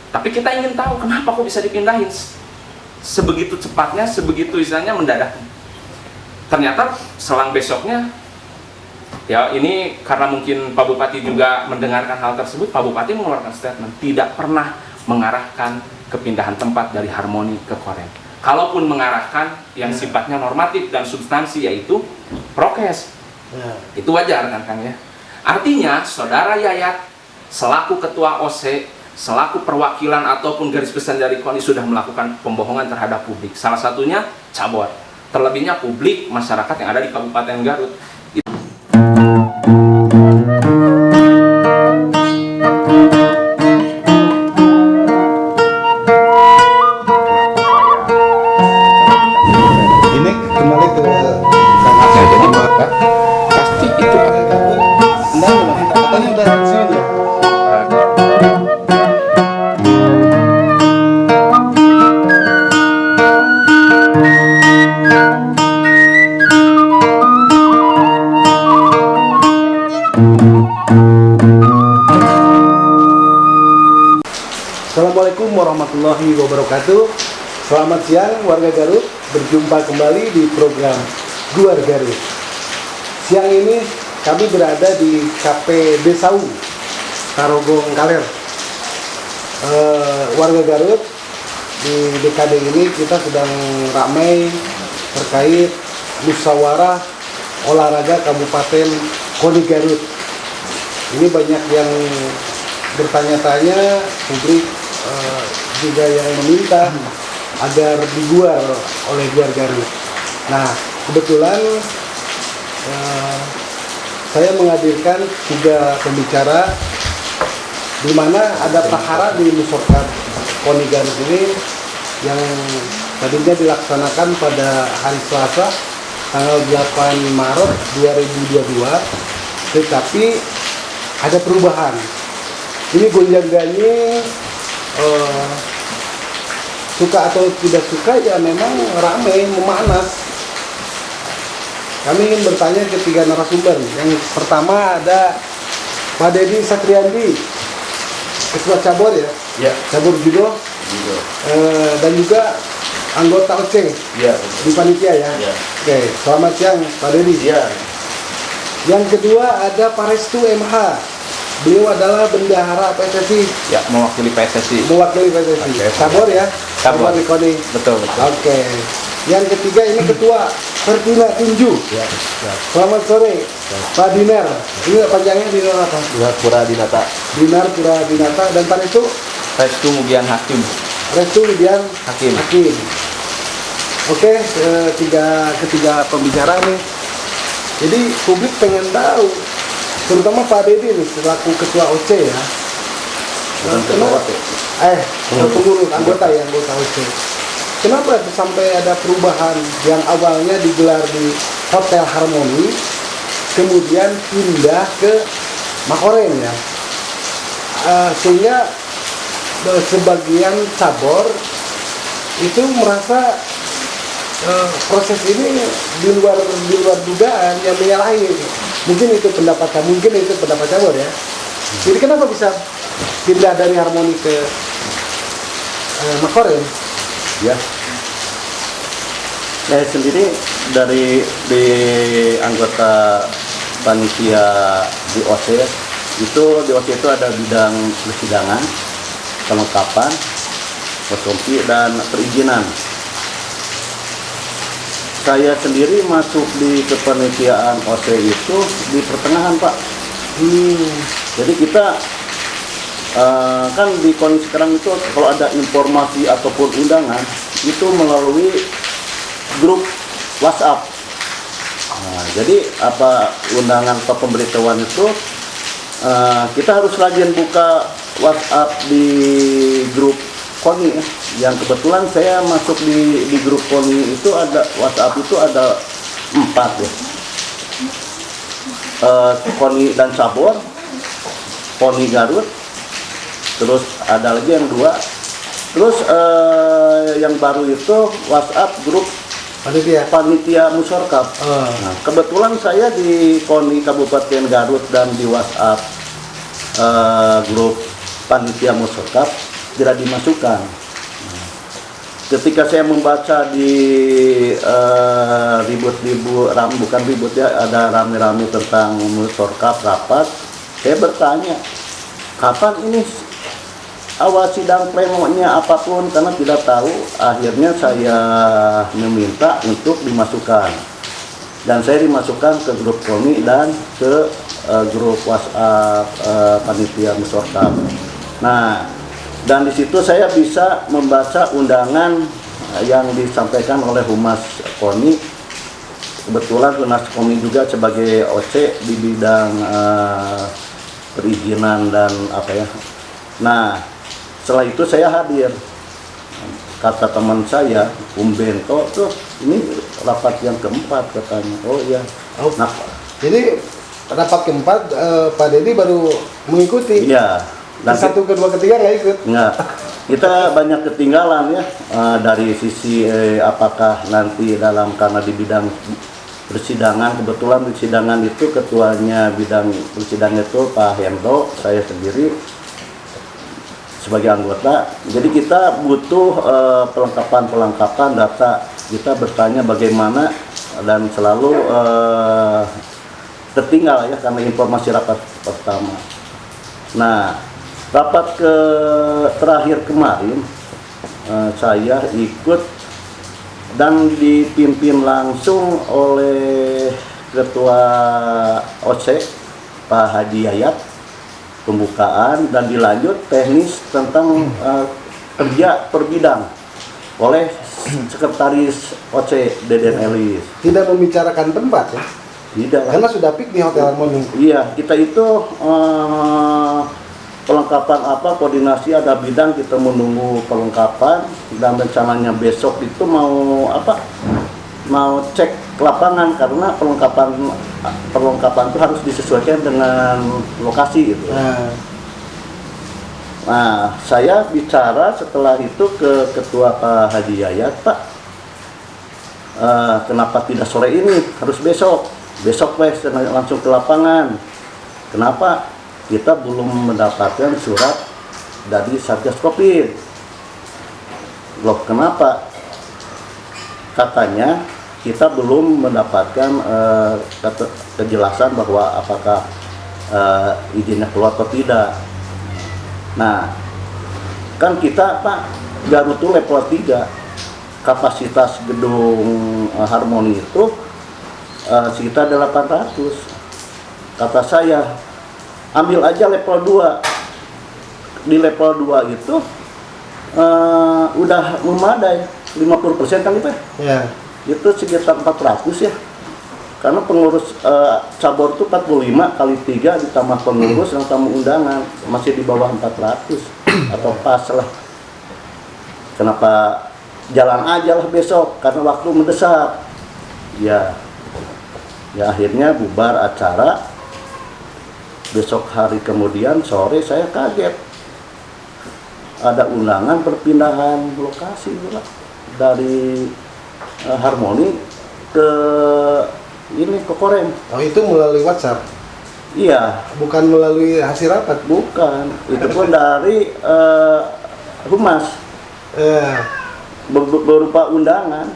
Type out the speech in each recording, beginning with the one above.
Tapi kita ingin tahu kenapa kok bisa dipindahin sebegitu cepatnya, sebegitu istilahnya mendadak. Ternyata selang besoknya, ya ini karena mungkin Pak Bupati juga mendengarkan hal tersebut, Pak Bupati mengeluarkan statement tidak pernah mengarahkan kepindahan tempat dari Harmoni ke Korem. Kalaupun mengarahkan yang sifatnya normatif dan substansi, yaitu prokes, itu wajar kan Kang ya. Artinya saudara Yayat selaku ketua OC, selaku perwakilan ataupun garis besar dari KONI sudah melakukan pembohongan terhadap publik. Salah satunya cabor. Terlebihnya publik masyarakat yang ada di Kabupaten Garut. Ini kembali ke Kang Aceh, jadi maka pasti itu ada gangguan. Enggak, katanya udah di sini ya. Assalamualaikum warahmatullahi wabarakatuh. Selamat siang warga Garut, berjumpa kembali di program Guar Garut. Siang ini kami berada di Kafe Besau, Tarogong Kaler. Warga Garut, di dekade ini kita sedang ramai terkait musyawarah olahraga Kabupaten KONI Garut. Ini banyak yang bertanya-tanya, publik juga yang meminta agar diguar oleh Guar Garut. Nah, kebetulan saya menghadirkan 3 pembicara, di mana ada prahara di Musorkat KONI Garut ini yang tadinya dilaksanakan pada hari Selasa tanggal 8 Maret 2022, tetapi ada perubahan. Ini gonjang-ganjing, suka atau tidak suka ya memang ramai, memanas. Kami ingin bertanya ke 3 narasumber. Yang pertama ada Pak Dedi Satriandi, Ketua Cabur ya? Ya. Cabur Judo. Dan juga anggota OC di panitia ya? Ya. Oke, selamat siang Pak Dedi. Ya. Yang kedua ada Pak Restu MH. Beliau adalah bendahara PSSI. Ya, mewakili PSSI. Mewakili PSSI. Oke. Cabur ya? Cabur. di KONI. Betul. Oke. Yang ketiga ini Ketua Pertina Tinju. Ya. Selamat sore, Pak Dinar. Ini panjangnya Dinar apa? Dinar Pura Dinata. Dinar Pura Dinata. Dan Pak Restu? Restu Mugian Hakim. Restu Widian Hakim. Oke, ketiga pembicara nih. Jadi publik pengen tahu, terutama Pak Dedi nih selaku Ketua OC ya. Pengurus anggota OC. Kenapa sampai ada perubahan yang awalnya digelar di Hotel Harmoni, kemudian pindah ke Makorem ya? Sehingga sebagian cabur itu merasa proses ini di luar dugaan, yang menyalahi. Mungkin itu pendapat cabur ya. Jadi kenapa bisa pindah dari Harmoni ke Makorem? Ya, saya sendiri di anggota panitia di OC itu ada bidang persidangan, kelengkapan, konsumsi dan perizinan. Saya sendiri masuk di kepanitiaan OC itu di pertengahan, Pak. Jadi kita kan di KONI sekarang itu kalau ada informasi ataupun undangan itu melalui grup WhatsApp. Nah, jadi apa undangan atau pemberitahuan itu kita harus rajin buka WhatsApp di grup KONI. Yang kebetulan saya masuk di grup KONI itu ada WhatsApp itu ada 4 ya. KONI dan Cabur, KONI Garut. Terus ada lagi yang 2. Terus yang baru itu WhatsApp grup panitia Musorkap. Nah, kebetulan saya di KONI Kabupaten Garut dan di WhatsApp grup panitia Musorkap tidak dimasukkan. Ketika saya membaca di bukan ribut ya, ada rame-rame tentang musorkap rapat, saya bertanya, kapan ini awal sidang plenonya apapun, karena tidak tahu. Akhirnya saya meminta untuk dimasukkan, dan saya dimasukkan ke grup KONI dan ke grup WhatsApp panitia musorkap. Nah, dan di situ saya bisa membaca undangan yang disampaikan oleh Humas KONI. Kebetulan Humas KONI juga sebagai OC di bidang perizinan dan apa ya. Nah, setelah itu saya hadir. Kata teman saya, Bento tuh, ini rapat yang keempat katanya. Oh iya. Oh, Nah, jadi rapat keempat Pak Dedi baru mengikuti. iya. Di satu, kedua, ketiga nggak ikut. Enggak, kita banyak ketinggalan ya dari sisi apakah nanti karena di bidang persidangan, kebetulan persidangan itu ketuanya bidang persidangan itu Pak Hendro, saya sendiri sebagai anggota. Jadi kita butuh pelengkapan data. Kita bertanya bagaimana, dan selalu tertinggal ya karena informasi rapat pertama. Nah, rapat terakhir kemarin saya ikut dan dipimpin langsung oleh Ketua OC Pak Hadi Yayat, pembukaan dan dilanjut teknis tentang kerja per bidang oleh Sekretaris OC Deden Elis. Tidak membicarakan tempat ya, Tidak, karena sudah pick di Hotel Harmoni. iya, kita itu pelengkapan apa, koordinasi ada bidang, kita menunggu pelengkapan, dan rencananya besok itu mau cek ke lapangan, karena perlengkapan itu harus disesuaikan dengan lokasi gitu. Nah, saya bicara setelah itu ke Ketua Pak Hadi Yayat, Pak, kenapa tidak sore ini, harus besok wes langsung ke lapangan. Kenapa? Kita belum mendapatkan surat dari Satgas Covid. Loh, kenapa? Katanya kita belum mendapatkan kejelasan bahwa apakah izinnya keluar atau tidak. Nah, kan kita Pak, Garut itu level 3. Kapasitas gedung Harmoni itu sekitar 800. Kata saya, ambil aja level 2. Di level 2 itu udah memadai 50% kan itu ya? Itu sekitar 400 ya. Karena pengurus cabur itu 45 kali 3 ditambah pengurus dan tamu undangan masih di bawah 400 atau pas lah. Kenapa jalan aja lah besok, karena waktu mendesak. Ya akhirnya bubar acara. Besok hari kemudian sore saya kaget, ada undangan perpindahan lokasi pula dari Harmoni ke Korem. Oh, itu melalui WhatsApp? Iya. Bukan melalui hasil rapat? Bukan, itu pun dari Humas. Berupa undangan,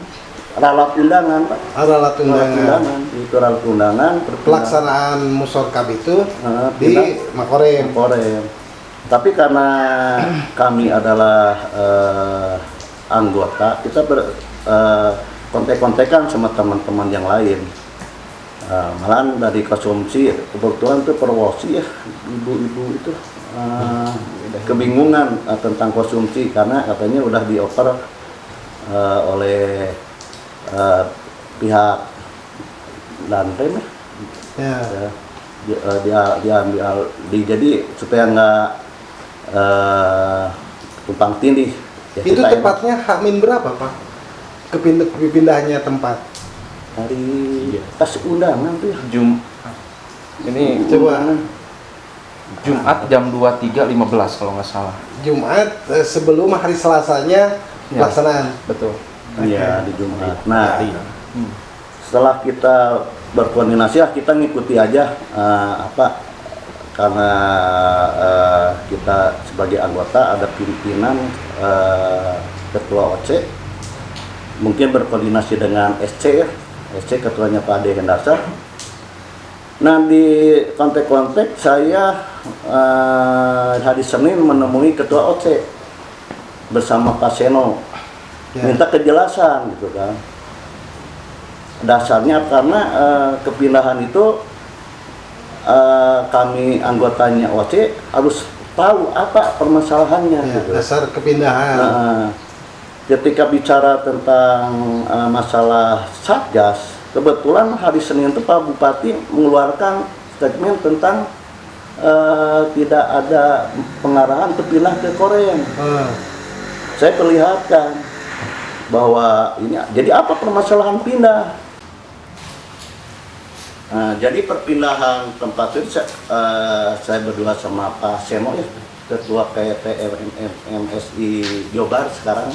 ralat undangan, Pak. Ralat undangan. Itu ralat undangan. Pelaksanaan musorkab itu di Makorem. Tapi karena kami adalah anggota, kita kontek-kontekan sama teman-teman yang lain. Malahan dari konsumsi, kebetulan itu perwosi ya, ibu-ibu itu kebingungan tentang konsumsi, karena katanya udah dioper oleh pihak Danrem diambil jadi supaya nggak tumpang tindih ya. Itu tepatnya H-min berapa Pak? Kepindahnya tempat dari pas undangan tuh ya. Ini coba Jumat jam 23.15 kalau nggak salah. Jumat sebelum hari Selasanya pelaksanaan. Betul. Iya, di Jumat. Nah, setelah kita berkoordinasi, kita ngikuti aja karena kita sebagai anggota ada pimpinan ketua OC, mungkin berkoordinasi dengan SC, ketuanya Pak Ade Hendasar. Nah, di kontak-kontak saya hari Senin menemui ketua OC bersama Pak Seno, minta kejelasan gitu kan. Dasarnya karena kepindahan itu kami anggotanya OC harus tahu apa permasalahannya Ya, gitu. dasar kepindahan. Ketika bicara tentang masalah Satgas, kebetulan hari Senin itu Pak Bupati mengeluarkan statement tentang tidak ada pengarahan untuk pindah ke Korem. Saya perlihatkan bahwa ini jadi apa permasalahan pindah. Nah, jadi perpindahan tempat itu saya berdua sama Pak Seno ya, ketua PT MSI Jawa Barat sekarang,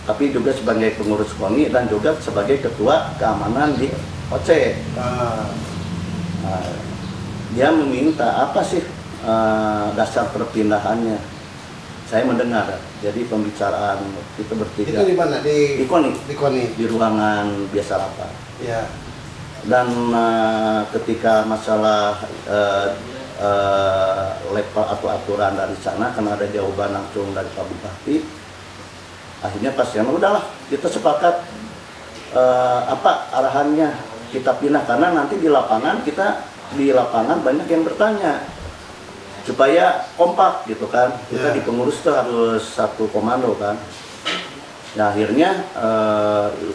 tapi juga sebagai pengurus KONI dan juga sebagai ketua keamanan di OC. Dia meminta apa sih dasar perpindahannya. Saya mendengar, jadi pembicaraan itu bertiga. Itu di mana? Di KONI. Di KONI. Di ruangan biasa rapat. Ya. Dan ketika masalah level atau aturan dari sana, karena ada jawaban langsung dari Pak Bupati, akhirnya pasien udahlah kita sepakat apa arahannya, kita pindah karena nanti di lapangan banyak yang bertanya supaya kompak gitu kan. Kita di pengurus tuh harus satu komando kan. Nah, akhirnya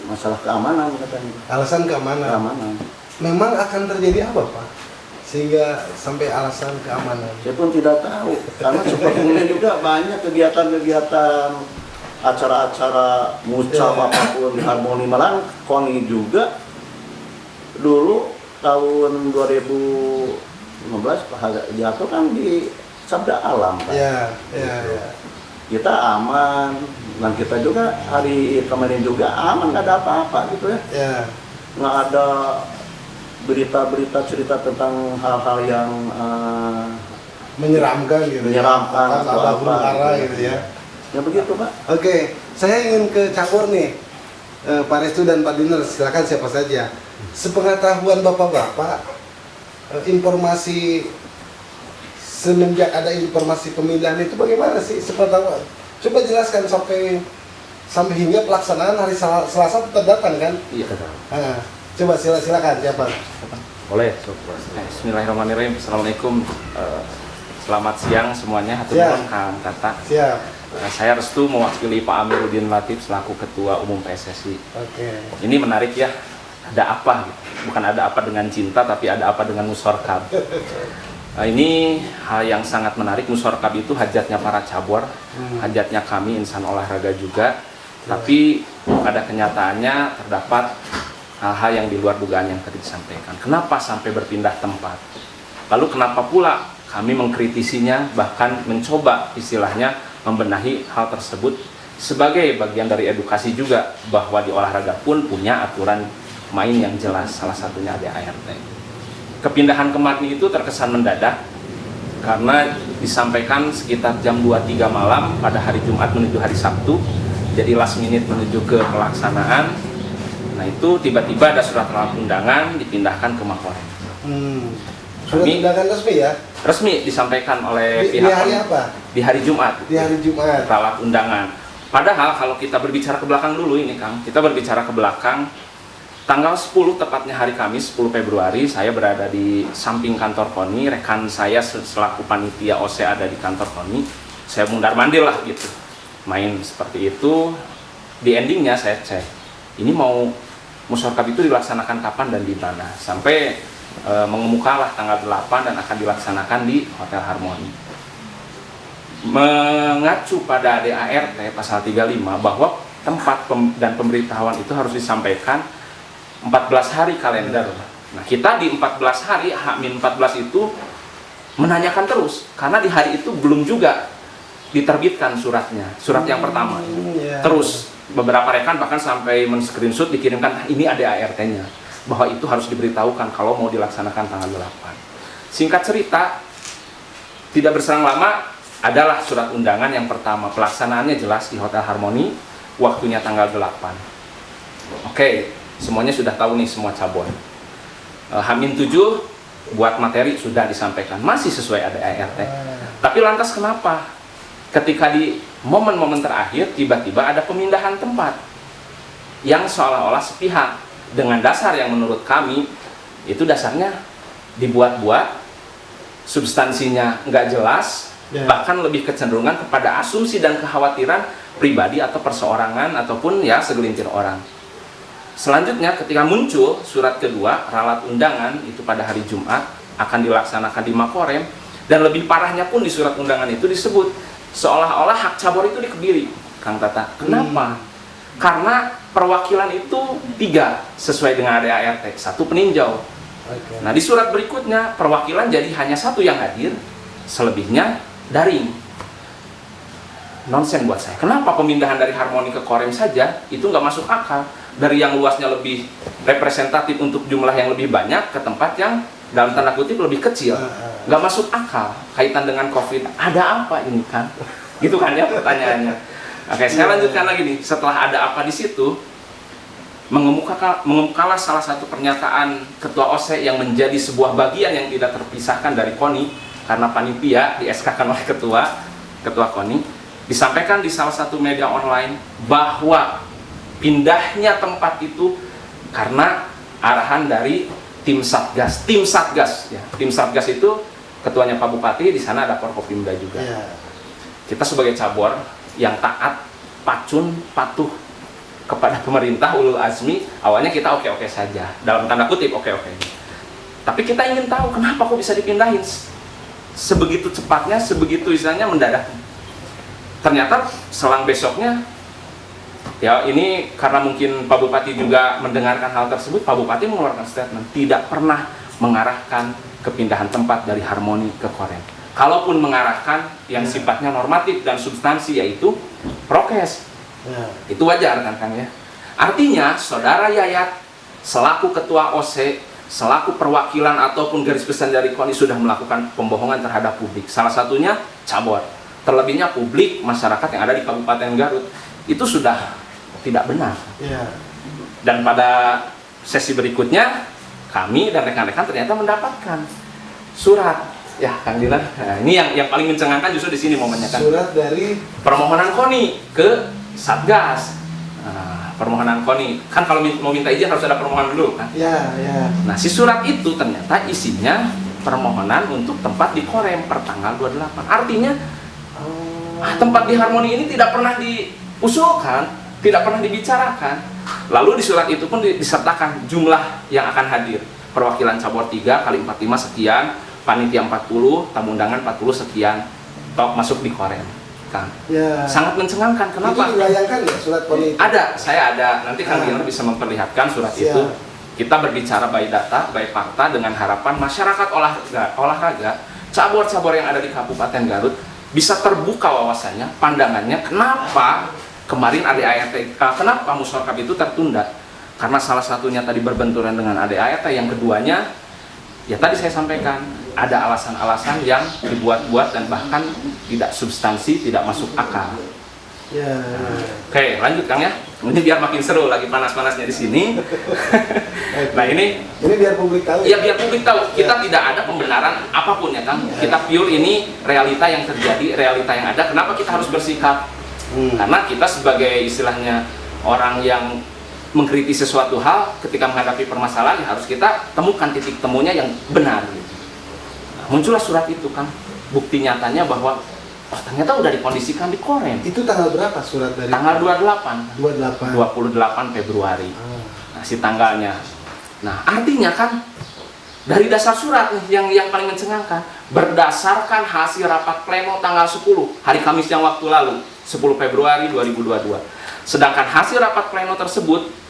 masalah keamanan katanya. Alasan keamanan. Memang akan terjadi apa, Pak? Sehingga sampai alasan keamanan. Saya pun tidak tahu, karena sebelumnya juga banyak kegiatan-kegiatan, acara-acara mucal apapun di Harmoni Malang, KONI juga dulu tahun 2015 Pak jatuh kan di Sabda Alam kan. Ya. Kita aman, dan kita juga hari kemarin juga aman, nggak ada apa-apa gitu ya. Ya. Nggak ada berita-berita cerita tentang hal-hal yang Menyeramkan gitu. Menyeramkan Ada atau apa, huru-hara gitu. gitu ya. ya begitu Pak. Oke, saya ingin ke campur nih. Pak Restu dan Pak Dinner, silakan siapa saja. Sepengetahuan Bapak-bapak, informasi semenjak ada informasi pemindahan itu bagaimana sih sepengetahuan? Coba jelaskan sampai hingga pelaksanaan hari Selasa tetap datang kan? Iya. Coba silakan siapa? Boleh. Bismillahirrahmanirrahim. Assalamualaikum. Selamat siang semuanya. Hatur Siap. nuhun Kang Tata. Siap. Saya Restu mewakili Pak Amiruddin Latif selaku Ketua Umum PSSI. Oke. Ini menarik ya. Ada apa gitu? Bukan ada apa dengan cinta, tapi ada apa dengan musyorkab. Ini hal yang sangat menarik. Musyorkab itu hajatnya para cabur, hajatnya kami insan olahraga juga. Tapi pada kenyataannya terdapat hal-hal yang di luar dugaan yang tadi disampaikan. Kenapa sampai berpindah tempat? Lalu kenapa pula kami mengkritisinya, bahkan mencoba istilahnya membenahi hal tersebut sebagai bagian dari edukasi juga bahwa di olahraga pun punya aturan main yang jelas, salah satunya ada ART. Kepindahan kemarin itu terkesan mendadak karena disampaikan sekitar jam 2-3 malam pada hari Jumat menuju hari Sabtu, jadi last minute menuju ke pelaksanaan. Nah itu tiba-tiba ada surat undangan dipindahkan ke Makorem. Surat undangan resmi ya? Resmi disampaikan oleh Di pihak hari apa? Di hari Jumat. Di hari Jumat. Ralat undangan. Padahal kalau kita berbicara ke belakang dulu ini Kang, kita berbicara ke belakang tanggal 10 tepatnya hari Kamis 10 Februari saya berada di samping kantor KONI, rekan saya selaku panitia OC ada di kantor KONI. Saya mundar-mandir lah gitu. Main seperti itu. Di endingnya saya cek. Ini mau musyorkab itu dilaksanakan kapan dan di mana? Sampai mengemukalah tanggal 8 dan akan dilaksanakan di Hotel Harmoni. Mengacu pada ADART pasal 35 bahwa tempat dan pemberitahuan itu harus disampaikan 14 hari kalender. Nah, kita di 14 hari H-14 itu menanyakan terus karena di hari itu belum juga diterbitkan suratnya, surat yang pertama. Terus beberapa rekan bahkan sampai men-screenshot dikirimkan ini ada ART-nya bahwa itu harus diberitahukan kalau mau dilaksanakan tanggal 8. Singkat cerita, tidak berselang lama adalah surat undangan yang pertama. Pelaksanaannya jelas di Hotel Harmoni, waktunya tanggal 8. Oke, semuanya sudah tahu nih semua cabur. Hamin 7 buat materi sudah disampaikan, masih sesuai ADART. Tapi lantas kenapa ketika di momen-momen terakhir tiba-tiba ada pemindahan tempat yang seolah-olah sepihak dengan dasar yang menurut kami itu dasarnya dibuat-buat, substansinya nggak jelas, bahkan lebih kecenderungan kepada asumsi dan kekhawatiran pribadi atau perseorangan ataupun ya segelintir orang. Selanjutnya ketika muncul surat kedua ralat undangan itu pada hari Jumat akan dilaksanakan di Makorem, dan lebih parahnya pun di surat undangan itu disebut seolah-olah hak cabur itu dikebiri, Kang Tata. Kenapa? Karena perwakilan itu 3 sesuai dengan ADART, 1 peninjau. Nah di surat berikutnya perwakilan jadi hanya 1 yang hadir, selebihnya daring. Nonsen buat saya. Kenapa pemindahan dari Harmoni ke Korem saja itu nggak masuk akal? Dari yang luasnya lebih representatif untuk jumlah yang lebih banyak ke tempat yang dalam tanda kutip lebih kecil, nggak masuk akal. Kaitan dengan COVID, ada apa ini kan? Gitu kan ya pertanyaannya. Oke, saya lanjutkan lagi nih. Setelah ada apa di situ, mengemukalah salah satu pernyataan Ketua OSE yang menjadi sebuah bagian yang tidak terpisahkan dari KONI karena panitia di SK-kan oleh Ketua KONI, disampaikan di salah satu media online bahwa pindahnya tempat itu karena arahan dari tim Satgas. Tim Satgas ya. Tim Satgas itu ketuanya Pak Bupati, di sana ada Forkopimda juga. Kita sebagai cabur yang taat, pacun, patuh kepada pemerintah ulul azmi, awalnya kita oke-oke saja, dalam tanda kutip oke-oke. Tapi kita ingin tahu kenapa kok bisa dipindahin sebegitu cepatnya, sebegitu istilahnya mendadak. Ternyata selang besoknya, ya ini karena mungkin Pak Bupati juga mendengarkan hal tersebut, Pak Bupati mengeluarkan statement tidak pernah mengarahkan kepindahan tempat dari Harmoni ke Korem. Kalaupun mengarahkan yang sifatnya normatif dan substansi yaitu prokes, itu wajar kan Kang ya. Artinya saudara Yayat selaku ketua OSE, selaku perwakilan ataupun garis besar dari KONI sudah melakukan pembohongan terhadap publik. Salah satunya cabur. Terlebihnya publik masyarakat yang ada di Kabupaten Garut itu sudah tidak benar. Dan pada sesi berikutnya kami dan rekan-rekan ternyata mendapatkan surat ya Kang Dilan. Nah, ini yang paling mencengangkan justru di sini momennya kan. Surat dari permohonan KONI ke Satgas. Nah, permohonan KONI kan kalau mau minta izin harus ada permohonan dulu kan. Nah si surat itu ternyata isinya permohonan untuk tempat di Korem per tanggal 28. Artinya tempat di Harmoni ini tidak pernah diusulkan, tidak pernah dibicarakan. Lalu di surat itu pun disertakan jumlah yang akan hadir. Perwakilan cabur 3 kali 45 sekian, panitia 40, tamu undangan 40 sekian, masuk di Korem. Kang. Sangat mencengangkan. Kenapa? Itu dilayangkan ya surat KONI itu? Ada, saya ada. Nanti Kang Dilan bisa memperlihatkan surat itu. Kita berbicara by data, by fakta dengan harapan masyarakat olahraga, cabur-cabur yang ada di Kabupaten Garut bisa terbuka wawasannya, pandangannya, kenapa kemarin ADART, kenapa Musyawarah itu tertunda? Karena salah satunya tadi berbenturan dengan ADART, yang keduanya, ya tadi saya sampaikan, ada alasan-alasan yang dibuat-buat dan bahkan tidak substansi, tidak masuk akal. Oke, lanjut Kang ya. Ini biar makin seru lagi panas-panasnya di sini. Nah ini biar publik tahu. Ya biar publik tahu. Kita tidak ada pembenaran apapun ya Kang. Kita pure ini realita yang terjadi, realita yang ada. Kenapa kita harus bersikap? Karena kita sebagai istilahnya orang yang mengkritisi sesuatu hal ketika menghadapi permasalahan ya harus kita temukan titik temunya yang benar. Gitu. Nah, muncullah surat itu Kang. Bukti nyatanya bahwa ternyata udah dikondisikan di Korem. Itu tanggal berapa surat dari? Tanggal 28 Februari. Nah, si tanggalnya. Nah, artinya kan dari dasar surat yang paling mencengangkan, berdasarkan hasil rapat pleno tanggal 10 hari Kamis yang waktu lalu, 10 Februari 2022. Sedangkan hasil rapat pleno tersebut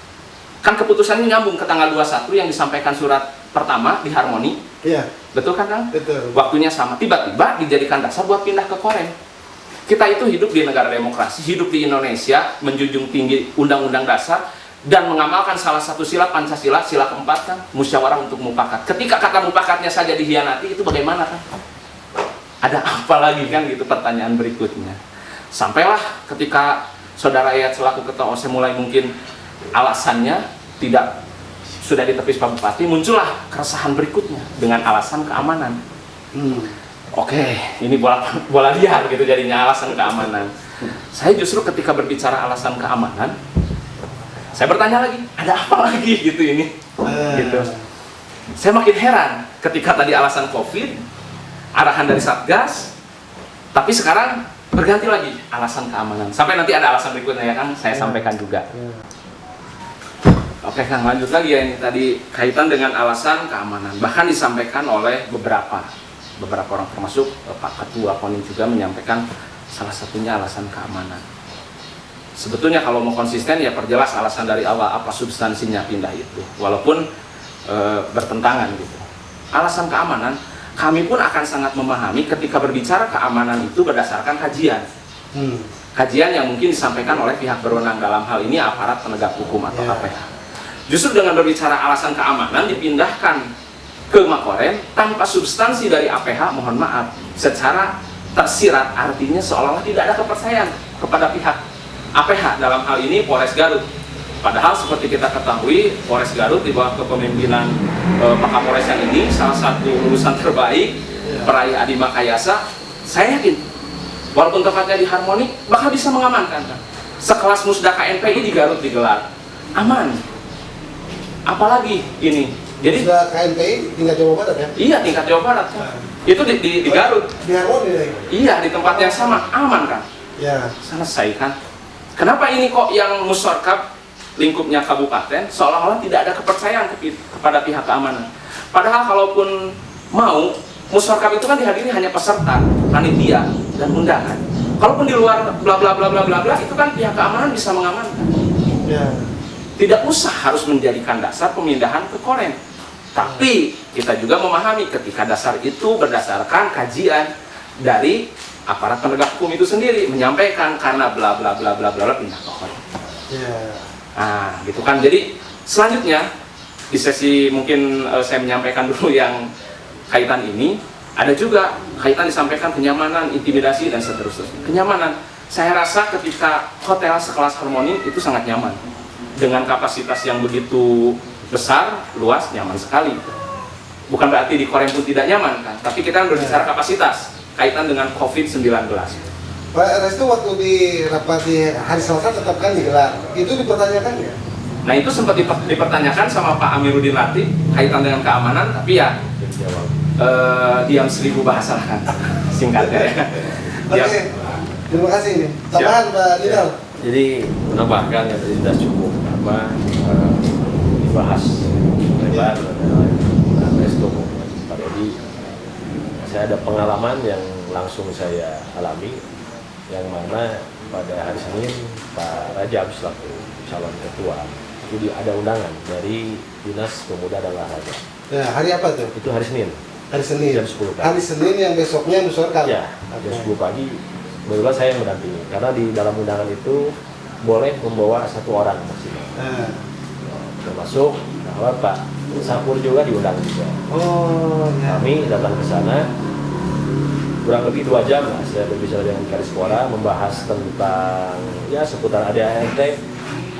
kan keputusannya nyambung ke tanggal 21 yang disampaikan surat pertama di Harmoni. Betul kan Kang? Betul. Waktunya sama. Tiba-tiba dijadikan dasar buat pindah ke Korem. Kita itu hidup di negara demokrasi, hidup di Indonesia, menjunjung tinggi undang-undang dasar, dan mengamalkan salah satu sila Pancasila, sila keempat kan, musyawarah untuk mufakat. Ketika kata mufakatnya saja dihianati, itu bagaimana kan? Ada apa lagi kan gitu pertanyaan berikutnya. Sampailah ketika saudara Yayat selaku ketua OSE mulai mungkin alasannya tidak sudah ditepis Pak Bupati, muncullah keresahan berikutnya dengan alasan keamanan. Oke, ini bola liar gitu jadinya alasan keamanan. Saya justru ketika berbicara alasan keamanan, saya bertanya lagi, ada apa lagi gitu ini? Gitu. Saya makin heran ketika tadi alasan COVID, arahan dari Satgas, tapi sekarang berganti lagi alasan keamanan. Sampai nanti ada alasan berikutnya ya Kang, saya sampaikan juga. Oke Kang, lanjut lagi ya, ini tadi kaitan dengan alasan keamanan. Bahkan disampaikan oleh beberapa orang, termasuk Pak Ketua KONIM juga menyampaikan salah satunya alasan keamanan. Sebetulnya kalau mau konsisten ya perjelas alasan dari awal apa substansinya pindah itu, walaupun bertentangan gitu. Alasan keamanan, kami pun akan sangat memahami ketika berbicara keamanan itu berdasarkan kajian. Kajian yang mungkin disampaikan oleh pihak berwenang, dalam hal ini aparat penegak hukum atau APH. Justru dengan berbicara alasan keamanan dipindahkan ke Makorem tanpa substansi dari APH, mohon maaf, secara tersirat artinya seolah-olah tidak ada kepercayaan kepada pihak APH, dalam hal ini Polres Garut. Padahal seperti kita ketahui, Polres Garut di bawah kepemimpinan Pak Kapolres yang ini salah satu lulusan terbaik, peraih Adi Makayasa. Saya yakin walaupun tempatnya di Harmoni bakal bisa mengamankan kan? Sekelas Musda KNPI di Garut digelar aman. Apalagi ini, jadi Sudah KNPI tingkat Jawa Barat ya? iya tingkat Jawa Barat kan? Itu di Garut. Di Harmoni ya? Iya, di tempat yang sama, aman kan? Ya. Selesai kan? Kenapa ini kok yang Musyorkab lingkupnya kabupaten seolah-olah tidak ada kepercayaan kepada pihak keamanan? Padahal kalaupun mau, Musyorkab itu kan dihadiri hanya peserta, panitia, dan undangan. Kalaupun di luar bla bla bla bla bla bla, itu kan pihak keamanan bisa mengamankan. Ya. Tidak usah harus menjadikan dasar pemindahan ke Korem. Tapi kita juga memahami ketika dasar itu berdasarkan kajian dari aparat penegak hukum itu sendiri, menyampaikan karena bla bla bla bla bla pindah ke Korem. Nah, gitu kan. Jadi selanjutnya di sesi mungkin saya menyampaikan dulu yang kaitan ini, ada juga kaitan disampaikan kenyamanan, intimidasi dan seterusnya. Kenyamanan, saya rasa ketika hotel sekelas Harmoni itu sangat nyaman. Dengan kapasitas yang begitu besar, luas, nyaman sekali. Bukan berarti di Korem pun tidak nyaman kan, tapi kita berbicara kapasitas kaitan dengan COVID-19. Pak Restu waktu di rapat di hari Selasa tetap kan digelar, itu dipertanyakan ya? Nah itu sempat dipertanyakan sama Pak Amiruddin Latif kaitan dengan keamanan, tapi ya diam 1000 bahasa kan, singkatnya ya. Oke, terima kasih nih. Tambahan Pak Lidal. Jadi menambahkan yang tadi sudah cukup dibahas lebar Pak Restu Pak Edi. Saya ada pengalaman yang langsung saya alami, yang mana pada hari Senin Pak Rajab selaku calon ketua itu ada undangan dari Dinas Pemuda dan Olahraga. Ya, hari apa tuh? Itu hari Senin. Hari Senin. Jam 10 pagi. Hari Senin yang besoknya Musyorkab. Ya, jam 10 pagi. Kebetulan saya yang mendampingi karena di dalam undangan itu boleh membawa 1 orang maksimal. Termasuk bahwa Pak Sapur juga diundang juga. Oh, ya. Kami datang ke sana kurang lebih 2 jam lah saya berbicara dengan Karispora, membahas tentang ya seputar ADART.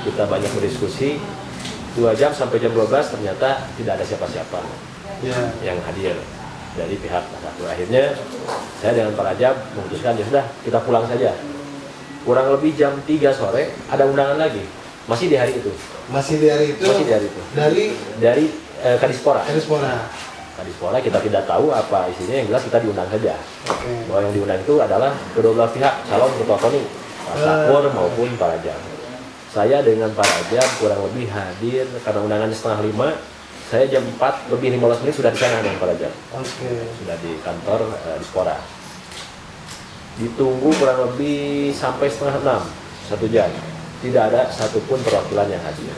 Kita banyak berdiskusi. 2 jam sampai jam 12 ternyata tidak ada siapa-siapa yang hadir dari pihak Sapur. Akhirnya saya dengan Pak Rajab memutuskan ya sudah kita pulang saja. Kurang lebih jam 3 sore ada undangan lagi. Masih di hari itu. Masih di hari itu. Masih di hari itu. Dari Kadispora. Kadispora kita tidak tahu apa isinya, yang jelas kita diundang saja. Bahwa yang diundang itu adalah kedua belah pihak, calon ketua KONI, Pak Sapur maupun Pak Rajab. Saya dengan Pak Rajab kurang lebih hadir karena undangannya 4:30. Saya jam 4 lebih 15 menit sudah di sana dengan Pak Rajab. Sudah di kantor Dispora. Ditunggu kurang lebih sampai 5:30, 1 jam. Tidak ada satupun perwakilan yang hadir.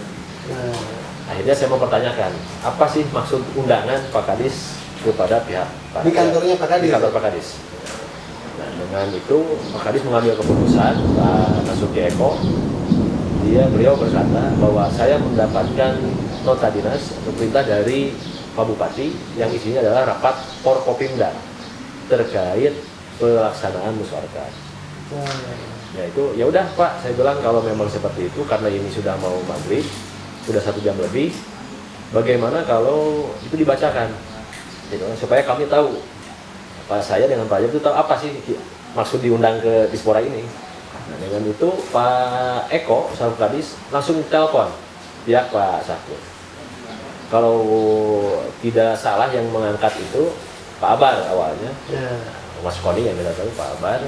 Akhirnya saya mempertanyakan, apa sih maksud undangan Pak Kadis kepada pihak Pak Di kantornya Pak Kadis? Di kantor Pak Kadis. Nah, dengan itu Pak Kadis mengambil keputusan, Pak Nasuki Eko, dia beliau berkata bahwa saya mendapatkan nota dinas atau perintah dari Pak Bupati yang isinya adalah rapat Forkopimda terkait pelaksanaan musyawarah. Ya itu, ya udah Pak, saya bilang kalau memang seperti itu karena ini sudah mau maghrib, sudah 1 jam lebih, bagaimana kalau itu dibacakan, gitu, supaya kami tahu, Pak saya dengan Pak Ajab itu tahu apa sih maksud diundang ke Dispora ini. Nah, dengan itu Pak Eko Saruf Kadis langsung telepon pihak Pak Sakur. Kalau tidak salah yang mengangkat itu Pak Abar awalnya, Mas Koni yang tidak tahu Pak Abar.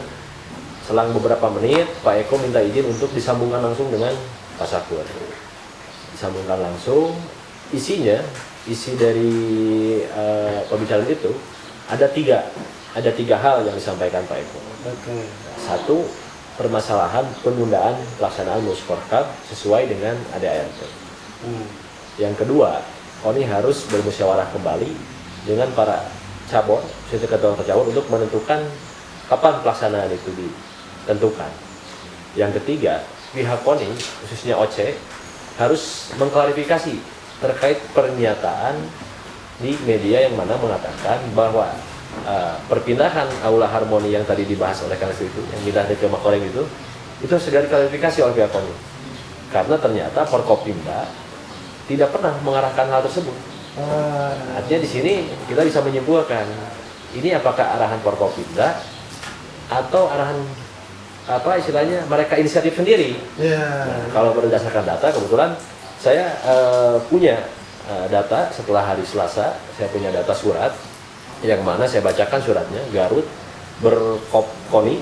Selang beberapa menit Pak Eko minta izin untuk disambungkan langsung dengan Pak Sakur. Disambungkan langsung, isi dari pembicaraan itu ada tiga hal yang disampaikan Pak Eko. Satu, permasalahan penundaan pelaksanaan Musyawarah sesuai dengan ADART. Yang kedua, KONI harus bermusyawarah kembali dengan para cabur, ketua cabur untuk menentukan kapan pelaksanaan itu ditentukan. Yang ketiga, pihak KONI, khususnya OC, harus mengklarifikasi terkait pernyataan di media yang mana mengatakan bahwa perpindahan Aula Harmoni yang tadi dibahas oleh Kang itu, yang pindah ke Makoreng itu segera diklarifikasi oleh pihak KONI. Karena ternyata Forkopimda tidak pernah mengarahkan hal tersebut. Artinya di sini kita bisa menyimpulkan ini apakah arahan Forkopimda atau arahan apa istilahnya mereka inisiatif sendiri. Nah, kalau berdasarkan data, kebetulan saya punya data setelah hari Selasa, saya punya data surat yang mana saya bacakan suratnya. Garut berKONI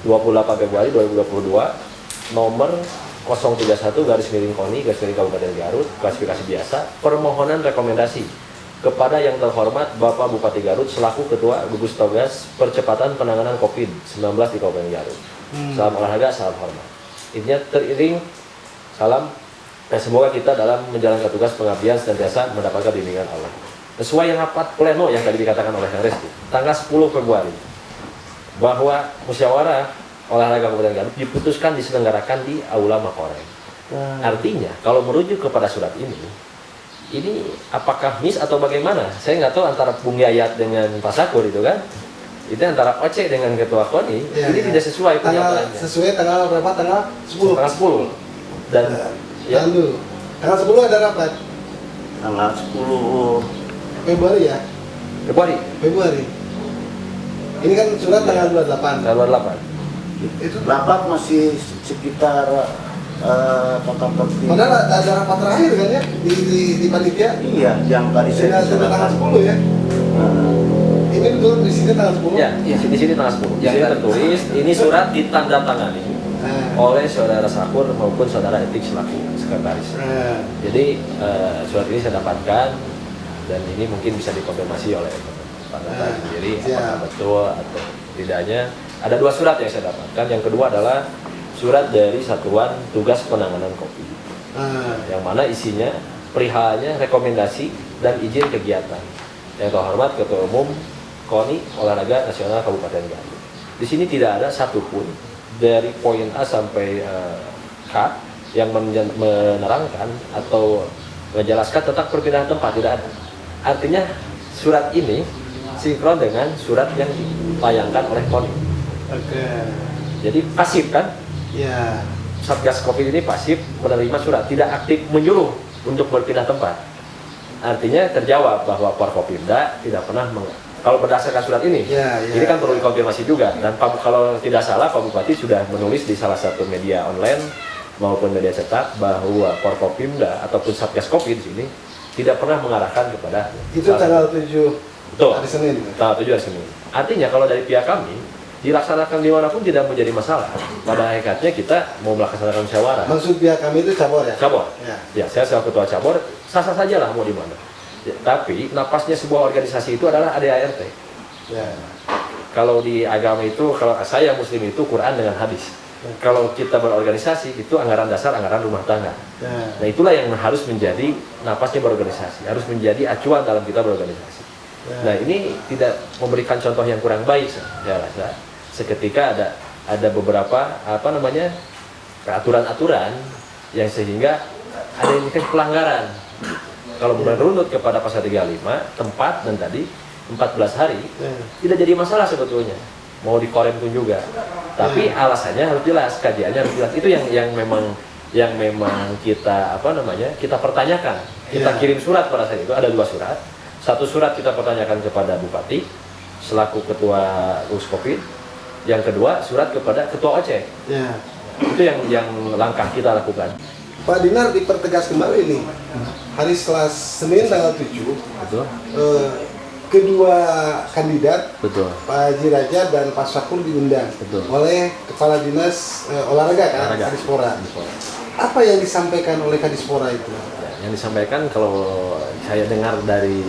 28 Februari 2022 nomor 031/KONI Kabupaten Garut, klasifikasi biasa, permohonan rekomendasi kepada yang terhormat Bapak Bupati Garut selaku Ketua Gugus Tugas Percepatan Penanganan COVID-19 di Kabupaten Garut. Salam olahraga, salam hormat. Intinya teriring salam dan semoga kita dalam menjalankan tugas pengabdian senantiasa mendapatkan bimbingan Allah. Sesuai yang rapat pleno yang tadi dikatakan oleh Kang Reski, tanggal 10 Februari, bahwa musyawarah olahraga Kabupaten Garut diputuskan diselenggarakan di Aula Makoreng. Artinya, kalau merujuk kepada surat ini apakah miss atau bagaimana? Saya nggak tahu antara Bung Yayat dengan Pak Sakur itu kan. Itu antara OC dengan Ketua KONI, ini tidak sesuai pernyataannya. Sesuai tanggal berapa? Tanggal 10. Tanggal 10. Dan tanggal 10 ada rapat. Tanggal 10 Februari ya? Februari. Ini kan surat tanggal 28. Tanggal 8. Itu rapat masih sekitar padahal ada rapat terakhir kan ya di panitia? Iya, yang tadi saya sudah tanggal 10 ya? Ini betul di sini tanggal 10? Ya, di sini tanggal 10. Di sini tertulis, ini surat ditandatangani oleh saudara Sakur maupun saudara Etik selaku sekretaris. Jadi surat ini saya dapatkan dan ini mungkin bisa dikonfirmasi oleh Pak Data. Jadi apakah betul atau tidaknya? Ada 2 surat yang saya dapatkan. Yang kedua adalah surat dari Satuan Tugas Penanganan COVID, yang mana isinya perihalnya rekomendasi dan izin kegiatan. Yang terhormat Ketua Umum KONI Olahraga Nasional Kabupaten Garut. Di sini tidak ada satupun dari poin A sampai K yang menerangkan atau menjelaskan tentang perpindahan tempat, tidak ada. Artinya surat ini sinkron dengan surat yang ditayangkan oleh KONI. Jadi pasif kan? Ya. Satgas COVID ini pasif menerima surat, tidak aktif menyuruh untuk berpindah tempat. Artinya terjawab bahwa Forkopimda tidak pernah kalau berdasarkan surat ini, ini kan perlu dikonfirmasi juga. Dan kalau tidak salah Pak Bupati sudah menulis di salah satu media online maupun media cetak bahwa Forkopimda ataupun Satgas COVID di sini tidak pernah mengarahkan kepada itu tanggal 7 betul, hari Senin. Tanggal 7 hari Senin. Artinya kalau dari pihak kami dilaksanakan dimanapun tidak menjadi masalah. Pada hakikatnya kita mau melaksanakan musyawarah. Maksud pihak kami itu cabur ya? Cabur. Ya, saya selaku ketua cabur sah-sah saja lah mau di mana. Ya, tapi napasnya sebuah organisasi itu adalah ADART. Ya. Kalau di agama itu, kalau saya Muslim itu Quran dengan hadis. Kalau kita berorganisasi itu anggaran dasar, anggaran rumah tangga. Nah itulah yang harus menjadi napasnya berorganisasi, harus menjadi acuan dalam kita berorganisasi. Nah ini tidak memberikan contoh yang kurang baik, saya rasa. Seketika ada beberapa aturan-aturan yang sehingga ada indikasi pelanggaran. Kalau bukan runut kepada pasal 35, tempat dan tadi 14 hari tidak jadi masalah sebetulnya. Mau dikorem pun juga. Tapi alasannya harus jelas, kajiannya harus jelas. Itu yang memang kita kita pertanyakan. Kita kirim surat pada saat itu, ada 2 surat. Satu surat kita pertanyakan kepada Bupati selaku ketua Uskopit. Yang kedua surat kepada ketua OC. Itu yang langkah kita lakukan. Pak Dinar dipertegas kembali nih. Hari Senin tanggal 7. Betul. Kedua kandidat, Betul. Pak Haji Raja dan Pak Sakur diundang Betul. oleh Kepala Dinas Olahraga kan, Olahraga. Kadispora. Apa yang disampaikan oleh Kadispora itu? Yang disampaikan kalau saya dengar dari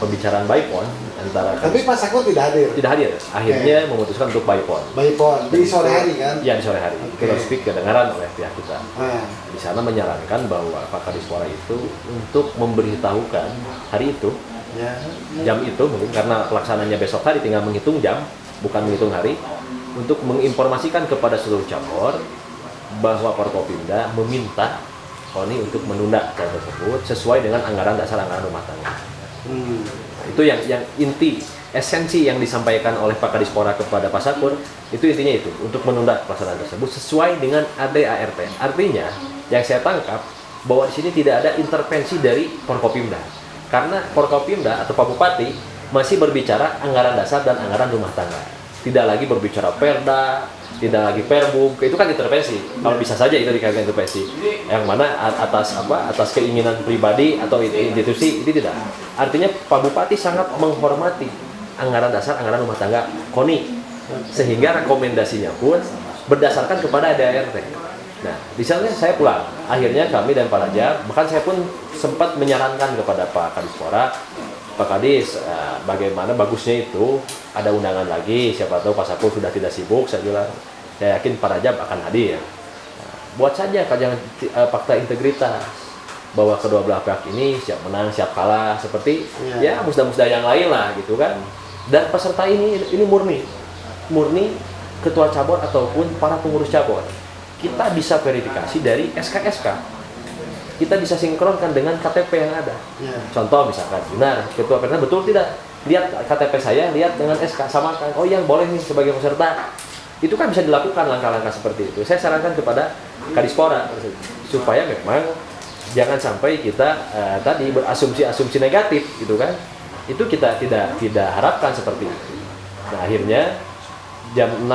pembicaraan Baipon antara Tapi Pak Sakur tidak hadir. tidak hadir, akhirnya memutuskan untuk Baipon. Baipon di sore hari kan? Ya, di sore hari. Itu speak kedengaran oleh pihak kita. Nah, Di sana menyarankan bahwa Pak Kadispora itu untuk memberitahukan hari itu, ya. jam itu mungkin karena pelaksananya besok hari tinggal menghitung jam, bukan menghitung hari, untuk menginformasikan kepada seluruh cabur bahwa Forkopimda meminta KONI untuk menunda acara tersebut sesuai dengan anggaran dasar anggaran rumah tangga. Itu yang inti, esensi yang disampaikan oleh Pak Kadispora kepada Pak Sakur, itu intinya itu, untuk menunda pelaksanaan tersebut sesuai dengan ADART. Artinya, yang saya tangkap bahwa di sini tidak ada intervensi dari Forkopimda. Karena Forkopimda atau Pak Bupati masih berbicara anggaran dasar dan anggaran rumah tangga. Tidak lagi berbicara Perda, tidak lagi Perbum, itu kan intervensi. Kalau bisa saja itu dikatakan intervensi. Yang mana atas keinginan pribadi atau institusi, itu tidak. Artinya Pak Bupati sangat menghormati anggaran dasar, anggaran rumah tangga KONI. Sehingga rekomendasinya pun berdasarkan kepada ADART. Nah, di sana saya pulang. Akhirnya kami dan Pak Raja, bahkan saya pun sempat menyarankan kepada Pak Kadispora, Pak Kadis, bagaimana bagusnya itu ada undangan lagi, siapa tahu Pak Sakur sudah tidak sibuk, saya bilang, saya yakin Pak Rajab akan hadir. Buat saja kajian fakta integritas, bahwa kedua belah pihak ini siap menang, siap kalah, seperti ya musda-musda yang lain lah gitu kan. Dan peserta ini murni ketua cabur ataupun para pengurus cabur. Kita bisa verifikasi dari SK-SK. Kita bisa sinkronkan dengan KTP yang ada. Contoh misalkan, benar, ketua PRD betul tidak? Lihat KTP saya, lihat dengan SK, samakan. Oh iya, boleh nih sebagai peserta. Itu kan bisa dilakukan langkah-langkah seperti itu. Saya sarankan kepada Kadispora supaya memang jangan sampai kita tadi berasumsi-asumsi negatif gitu kan. Itu kita tidak harapkan seperti itu. Nah, akhirnya jam 6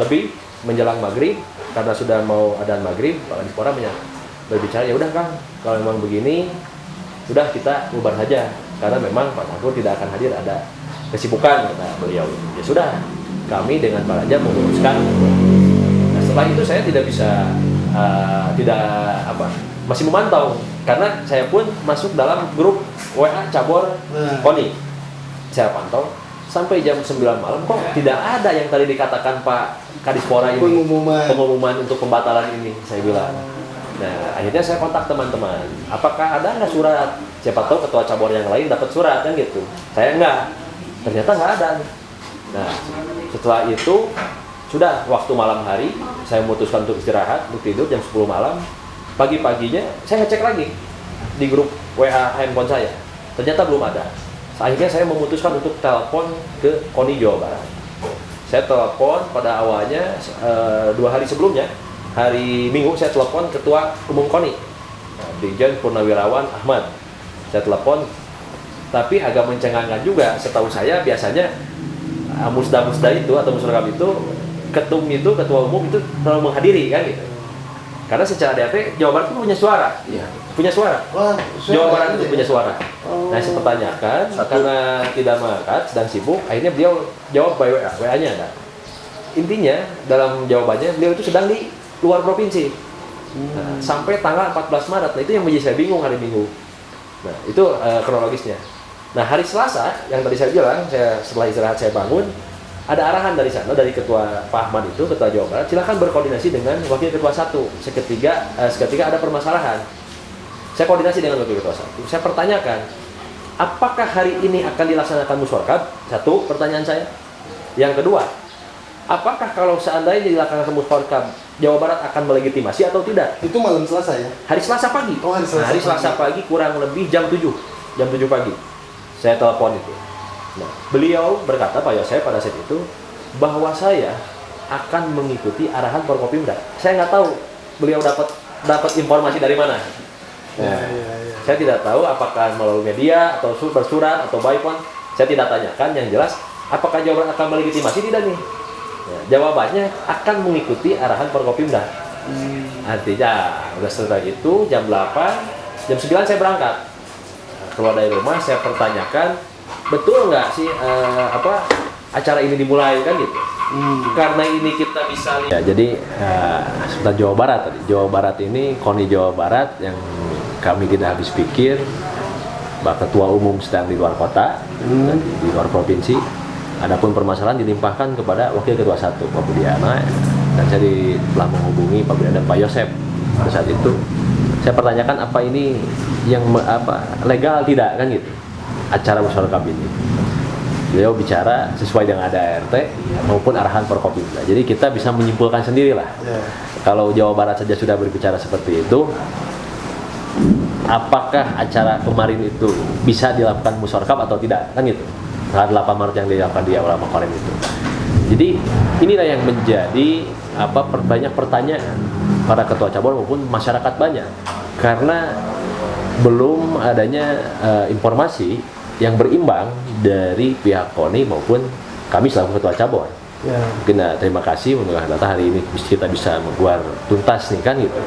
lebih menjelang maghrib, karena sudah mau adzan maghrib, Pak Kadispora berbicara, ya udah Kang, kalau memang begini, sudah kita bubar saja, karena memang Pak Sakur tidak akan hadir, ada kesibukan, kata beliau. Ya sudah, kami dengan Pak Raja memutuskan. Nah, setelah itu saya tidak bisa, masih memantau, karena saya pun masuk dalam grup WA cabur KONI. Saya pantau sampai jam 9 malam, kok tidak ada yang tadi dikatakan Pak Kadispora ini, pengumuman untuk pembatalan ini, saya bilang. Nah, akhirnya saya kontak teman-teman, apakah ada nggak surat? Siapa tahu ketua cabur yang lain dapat surat kan gitu. Saya enggak, ternyata nggak ada. Nah, setelah itu sudah waktu malam hari, saya memutuskan untuk istirahat, untuk tidur jam 10 malam. Pagi-paginya saya ngecek lagi di grup WA handphone saya, ternyata belum ada. Akhirnya saya memutuskan untuk telepon ke KONI Jawa Barat. Saya telepon pada awalnya 2 hari sebelumnya. Hari Minggu saya telepon Ketua Umum KONI, Brigjen Purnawirawan Ahmad. Saya telepon, tapi agak mencengangkan juga. Setahu saya biasanya musda-musda itu atau musragam itu, ketua umum itu selalu menghadiri kan gitu. Karena secara DRT Jawa Barat itu punya suara, punya suara. Jawa Barat itu punya suara. Nah, saya pertanyakan, karena tidak mengangkat, sedang sibuk, akhirnya beliau jawab by WA-nya. Nah, intinya dalam jawabannya beliau itu sedang di luar provinsi. Nah, sampai tanggal 14 Maret. Nah, itu yang menjadi saya bingung hari Minggu. Nah, itu kronologisnya. Nah, hari Selasa yang tadi saya bilang, setelah istirahat saya bangun, ada arahan dari sana, dari Ketua Pak Ahmad itu, Ketua Jawa Barat, silakan berkoordinasi dengan Wakil Ketua 1. Seketika ada permasalahan. Saya koordinasi dengan Wakil Ketua 1. Saya pertanyakan, apakah hari ini akan dilaksanakan musyawarah? 1, pertanyaan saya. Yang kedua, apakah kalau seandainya dilaksanakan musyawarah Jawa Barat akan melegitimasi atau tidak? Itu malam Selasa ya? Hari Selasa pagi. Oh, hari Selasa Hari Selasa pagi kurang lebih jam 7 pagi. Saya telepon itu. Nah, beliau berkata, Pak Yosef pada saat itu, bahwa saya akan mengikuti arahan Forkopimda. Saya nggak tahu beliau dapat informasi dari mana. Nah, saya tidak tahu apakah melalui media atau bersurat atau by phone. Saya tidak tanyakan. Yang jelas, apakah Jawa Barat akan melegitimasi tidak nih? Ya, jawabannya akan mengikuti arahan Forkopimda. Artinya, udah setelah itu jam 8, jam 9 saya berangkat. Nah, keluar dari rumah, saya pertanyakan, betul nggak sih acara ini dimulai kan gitu? Karena ini kita bisa lihat. Ya, jadi sebentar Jawa Barat tadi. Jawa Barat ini KONI Jawa Barat yang kami tidak habis pikir, bahwa ketua umum sedang di luar kota, di luar provinsi. Adapun permasalahan dilimpahkan kepada Wakil Ketua 1 Pak Budiana, dan saya telah menghubungi Pak Budiana dan Pak Yosef pada saat itu. Saya pertanyakan apa ini yang legal tidak kan gitu acara musyawarah kabinet. Beliau bicara sesuai dengan ada ART maupun arahan Forkopimda. Jadi kita bisa menyimpulkan sendirilah. Kalau Jawa Barat saja sudah berbicara seperti itu, apakah acara kemarin itu bisa dilakukan musyawarah atau tidak kan gitu. Tanggal 8 Maret yang dilakukan di Aula Maqarem itu. Jadi inilah yang menjadi banyak pertanyaan para ketua cabur maupun masyarakat banyak, karena belum adanya informasi yang berimbang dari pihak KONI maupun kami selaku ketua cabur. Mungkin terima kasih mudah-mudahan hari ini kita bisa membuat tuntas nih kan gitu.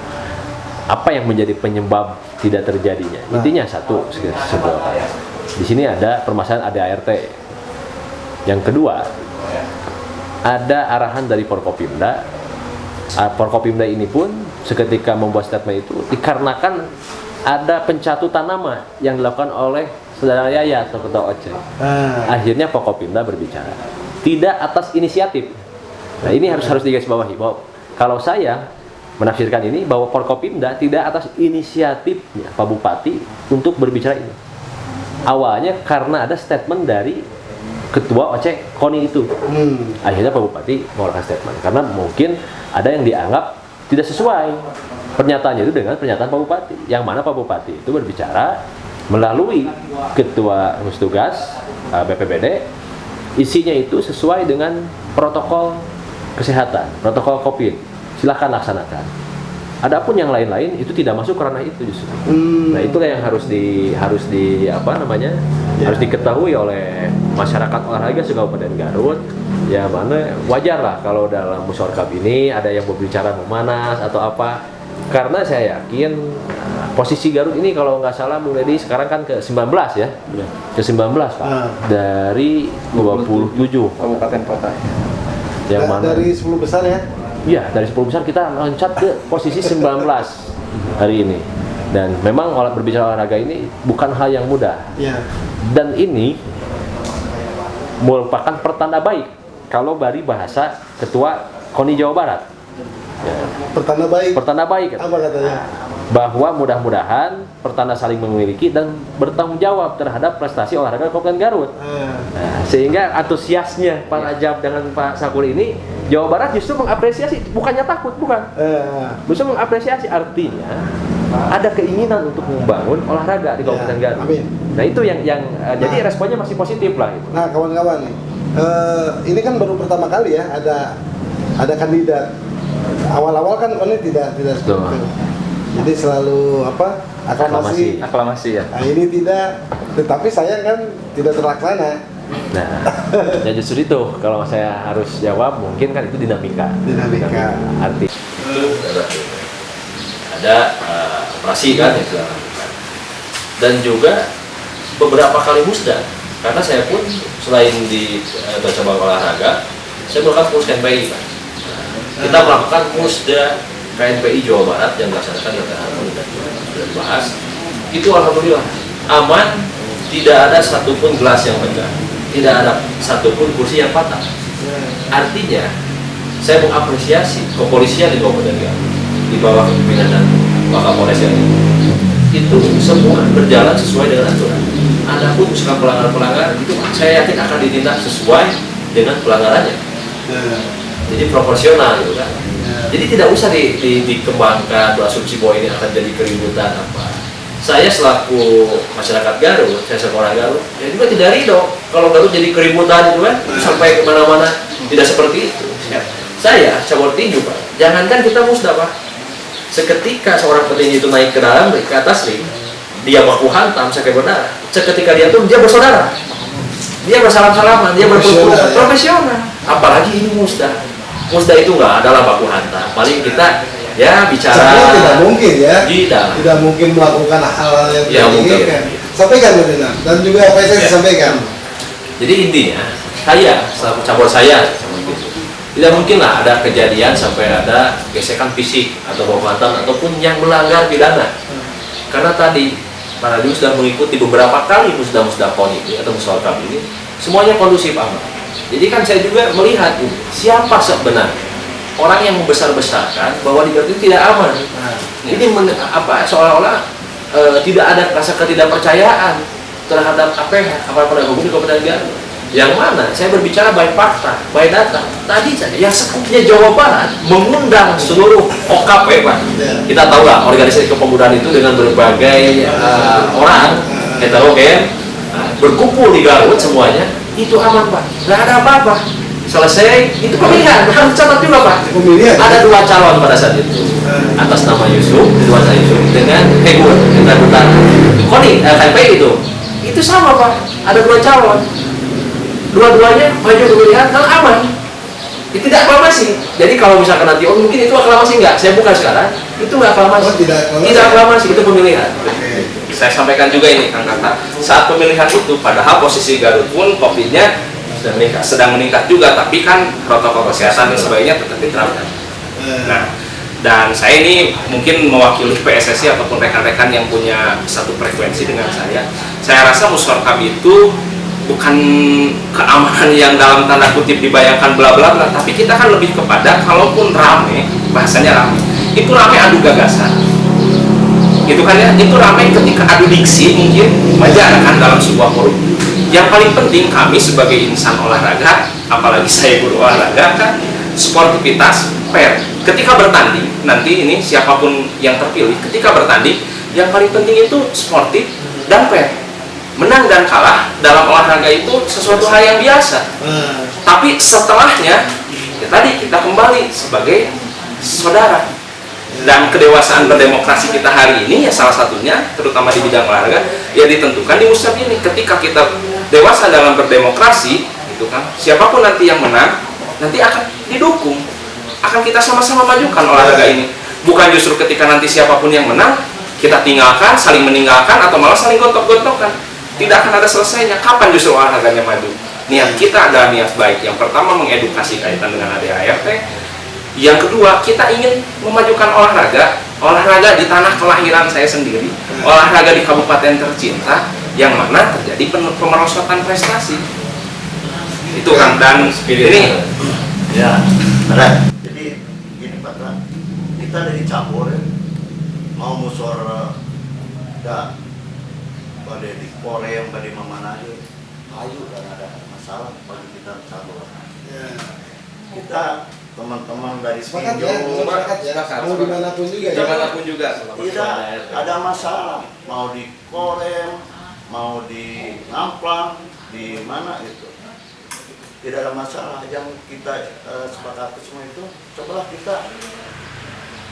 Apa yang menjadi penyebab tidak terjadinya? Intinya satu sebenarnya. Di sini ada permasalahan ADART. Yang kedua, ada arahan dari Forkopimda. Forkopimda ini pun seketika membuat statement itu dikarenakan ada pencatutan nama yang dilakukan oleh saudara Yayat atau ketua OC. Akhirnya Forkopimda berbicara tidak atas inisiatif. Nah, ini harus digarisbawahi bahwa kalau saya menafsirkan ini bahwa Forkopimda tidak atas inisiatifnya Pak Bupati untuk berbicara ini. Awalnya karena ada statement dari ketua OC KONI itu. Akhirnya Pak Bupati mengeluarkan statement karena mungkin ada yang dianggap tidak sesuai pernyataannya itu dengan pernyataan Pak Bupati, yang mana Pak Bupati itu berbicara melalui ketua gugus tugas BPBD, isinya itu sesuai dengan protokol kesehatan, protokol COVID, silahkan laksanakan. Adapun yang lain-lain itu tidak masuk karena itu justru. Nah, itulah yang harus diketahui oleh masyarakat olahraga se-Kabupaten Garut. Ya, mana wajar lah kalau dalam musyawarah kabinet ada yang berbicara memanas atau apa. Karena saya yakin posisi Garut ini kalau nggak salah Bung Deddy sekarang kan ke-19 ya. Ke-19 Pak. Dari 27 kabupaten kota. Yang mana? Dari 10 besar ya? Iya, dari 10 besar kita loncat ke posisi 19 hari ini. Dan memang berbicara olahraga ini bukan hal yang mudah. Dan ini merupakan pertanda baik kalau dari bahasa Ketua KONI Jawa Barat. Pertanda baik. Pertanda baik. Apa katanya? Bahwa mudah-mudahan pertanda saling memiliki dan bertanggung jawab terhadap prestasi olahraga Kabupaten Garut. Nah, sehingga antusiasnya Pak Rajab dengan Pak Sakur ini, Jawa Barat justru mengapresiasi, bukannya takut, bukan. Justru mengapresiasi, artinya ada keinginan untuk membangun olahraga di Kabupaten Garut. Amin. Nah, itu yang jadi responnya masih positif lah. Gitu. Nah, kawan-kawan nih, ini kan baru pertama kali ya ada kandidat. Awal-awal kan KONI tidak seperti itu. Jadi selalu aklamasi ya. Nah, ini tidak, tetapi saya kan tidak terlaksana. Nah, ya justru itu kalau saya harus jawab mungkin kan itu dinamika. Arti ada operasi kan yang sudah lakukan. Dan juga beberapa kali musda, karena saya pun selain di cabang olahraga, saya melakukan kurs KNPI kan. Kita melakukan musda KNPI Jawa Barat yang dilaksanakan di Harmoni dan sudah dibahas. Itu alhamdulillah aman, tidak ada satupun gelas yang pecah, tidak ada satupun kursi yang patah. Artinya saya mengapresiasi kepolisian di Kabupaten Garut di bawah kepemimpinan Wakapolres yang itu semua berjalan sesuai dengan aturan. Adapun misalkan pelanggar-pelanggar itu saya yakin akan ditindak sesuai dengan pelanggarannya. Jadi proporsional gitu kan. Jadi tidak usah dikembangkan asumsi bahwa ini akan jadi keributan apa. Saya selaku masyarakat Garut, saya selaku orang Garut, ya juga tidak ridho kalau Garut jadi keributan gitu kan, itu sampai kemana-mana. Tidak seperti itu. Saya cabur tinju Pak, jangankan kita musnah Pak. Seketika seorang petinju itu naik ke atas ring, dia baku hantam sampai berdarah. Seketika dia turun, dia bersaudara. Dia bersalam-salaman, dia berpeluk profesional. Apalagi ini musnah. Musnah itu nggak adalah baku hantam. Paling kita ya bicara. Cabur tidak mungkin ya. Tidak mungkin melakukan hal-hal yang ya, mungkin. Sampaikan Bu Dina, dan juga apa yang saya sampaikan. Jadi intinya, saya selaku cabur saya tidak mungkin lah ada kejadian sampai ada gesekan fisik atau baku hantam ataupun yang melanggar pidana. Karena tadi para jurus sudah mengikuti beberapa kali musda-musda PON ini atau musyawarah ini, semuanya kondusif aman. Jadi kan saya juga melihat siapa sebenarnya orang yang membesar-besarkan bahwa di Garut itu tidak aman. Ini seolah-olah tidak ada rasa ketidakpercayaan terhadap APH, aparat penegak hukum di Kabupaten Garut. Yang mana saya berbicara by fakta, by data. Tadi saja yang sekupnya Jawa Barat mengundang seluruh OKP Pak. Kita tahu lah organisasi kepemudaan itu dengan berbagai orang heterogen berkumpul di Garut semuanya itu aman Pak. Nggak ada apa-apa. Selesai itu pemilihan. Harus catat juga Pak. Ada 2 calon pada saat itu atas nama Yusuf, Ridwan Yusuf dengan Hegur yang Utara. Koni KP itu sama Pak. Ada 2 calon. Dua-duanya maju pemilihan dan aman. Itu tidak aklamasi. Jadi kalau misalkan nanti mungkin itu aklamasi enggak, saya bukan sekarang. Itu enggak aklamasi. Tidak aklamasi, itu pemilihan. Saya sampaikan juga ini Kang Kata. Saat pemilihan itu padahal posisi Garut pun Covid-nya sedang meningkat juga, tapi kan protokol kesehatan dan sebagainya tetap diterapkan. Nah, dan saya ini mungkin mewakili PSSI ataupun rekan-rekan yang punya satu frekuensi dengan saya. Saya rasa musyawarah kami itu bukan keamanan yang dalam tanda kutip dibayangkan bla bla bla, tapi kita kan lebih kepada kalaupun rame, bahasanya rame, itu rame adu gagasan, gitu kan ya, itu rame ketika adu diksi mungkin wajar kan dalam sebuah forum. Yang paling penting kami sebagai insan olahraga, apalagi saya guru olahraga kan, sportivitas fair. Ketika bertanding nanti ini siapapun yang terpilih, ketika bertanding yang paling penting itu sportif dan fair. Menang dan kalah dalam olahraga itu sesuatu hal yang biasa. Tapi setelahnya, ya tadi kita kembali sebagai saudara. Dan kedewasaan berdemokrasi kita hari ini ya salah satunya, terutama di bidang olahraga, ya ditentukan di musyawarah ini. Ketika kita dewasa dalam berdemokrasi, itu kan, siapapun nanti yang menang, nanti akan didukung, akan kita sama-sama majukan olahraga ini. Bukan justru ketika nanti siapapun yang menang, kita tinggalkan, saling meninggalkan, atau malah saling gontok-gontokan. Tidak akan ada selesainya. Kapan justru olahraganya maju? Niat kita adalah niat baik. Yang pertama mengedukasi kaitan dengan ADART. Yang kedua kita ingin memajukan olahraga di tanah kelahiran saya sendiri, olahraga di kabupaten tercinta, yang mana terjadi pemerosotan prestasi. Itu kan dan ini. Ya, ada. Jadi gini Pak, kita dari cabur mau musyawarah pada di Korea, pada mana aja, ayo dan ada masalah bagi kita cabur. Kita teman-teman dari tinju, mau dimanapun juga, tidak ada masalah. Mau di Korea, mau di Amplang, di mana itu, tidak ada masalah. Yang kita sepakati semua itu, cobalah kita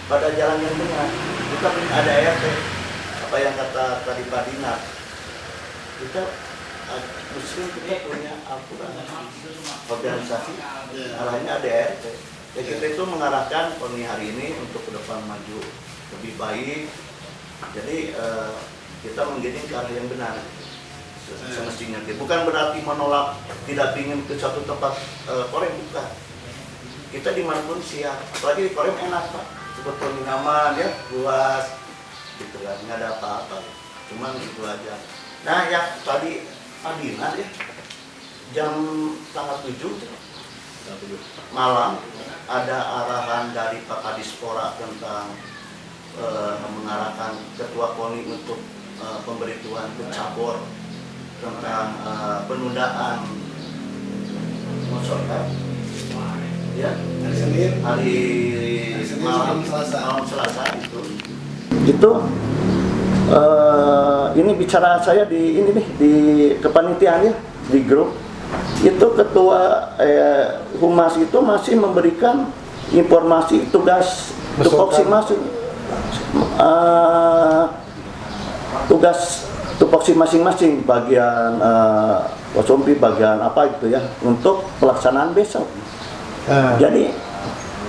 pada jalan yang benar. Kita punya ada ART, apa yang kata tadi Pak Dinar, kita Muslim kita punya aturan organisasi, arahnya ada ART. Ya kita itu mengarahkan koni hari ini untuk ke depan maju lebih baik. Jadi kita menggiring ke arah yang benar semestinya. Bukan berarti menolak, tidak ingin ke satu tempat Korea, bukan. Kita dimanapun siap, apalagi di Korea enak Pak, sebetulnya nyaman ya, luas gitu kan, nggak ada apa-apa, cuman gitu aja. Nah yang tadi Adina ya, jam tanggal 7 malam ada arahan dari Pak Kadispora tentang mengarahkan Ketua KONI untuk pemberitahuan ke cabur tentang penundaan musyawarah. ya Hari Senin, hari malam Selasa. malam Selasa itu ini bicara saya di ini nih di kepanitiaan ya di grup itu ketua humas itu masih memberikan informasi tugas tupoksi masing tugas tupoksi masing-masing bagian Wasompi bagian apa gitu ya untuk pelaksanaan besok. Jadi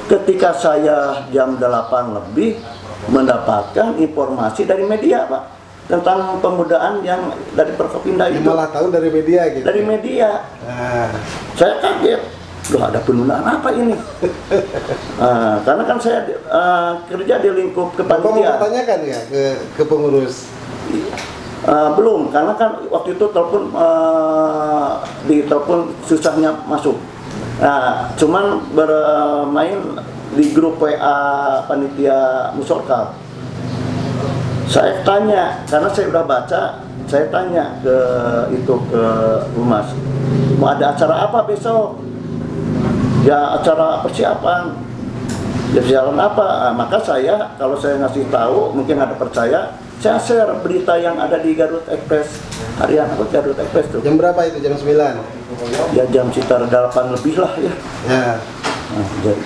ketika saya jam 8 lebih mendapatkan informasi dari media Pak tentang pemudaan yang dari Forkopimda itu. Malah tahu dari media gitu. Dari media. Saya kaget. Loh ada penundaan apa ini? Karena kan saya kerja di lingkup Bapak mau kepanitiaan. pertanyakan ya ke pengurus? Belum, karena kan waktu itu telepon di telepon susahnya masuk. Nah, cuman bermain di grup WA panitia Musorkap. Saya tanya, karena saya udah baca, saya tanya ke humas, mau ada acara apa besok? Ya acara persiapan. Ya jalan apa? Maka saya kalau saya ngasih tahu, mungkin ada percaya, saya share berita yang ada di Garut Express harian apa Garut Express tuh. Jam berapa itu? Jam 9? Ya jam sekitar 8 lebih lah ya. Nah,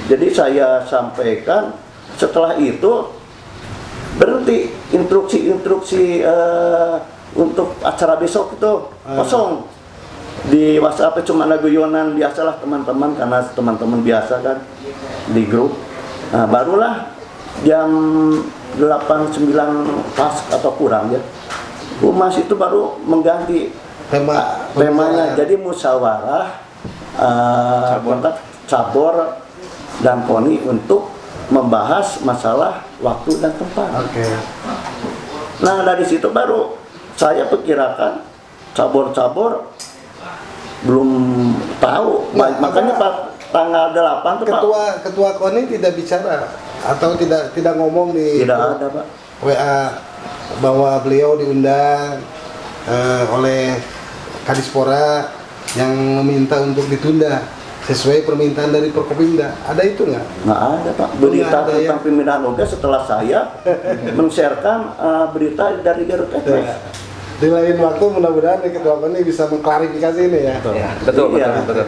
jadi saya sampaikan setelah itu berhenti instruksi untuk acara besok itu kosong. Di WhatsApp cuma ada guyonan biasalah teman-teman karena teman-teman biasa kan di grup. Nah, barulah jam 8-9 pas atau kurang ya. Humas itu baru mengganti temanya jadi musyawarah cabor dan poni untuk membahas masalah waktu dan tempat. Nah dari situ baru saya perkirakan cabor-cabor belum tahu. Makanya Pak tanggal 8 tuh ketua KONI tidak bicara atau tidak ngomong di tidak ada Pak WA bahwa beliau diundang oleh Kadispora yang meminta untuk ditunda sesuai permintaan dari Forkopimda. Ada itu nggak? Nggak ada Pak. Berita tentang pemindahan OGA setelah saya men-sharekan berita dari Garut Express. Di lain waktu mudah-mudahan ketua KONI bisa mengklarifikasi ini ya. Betul.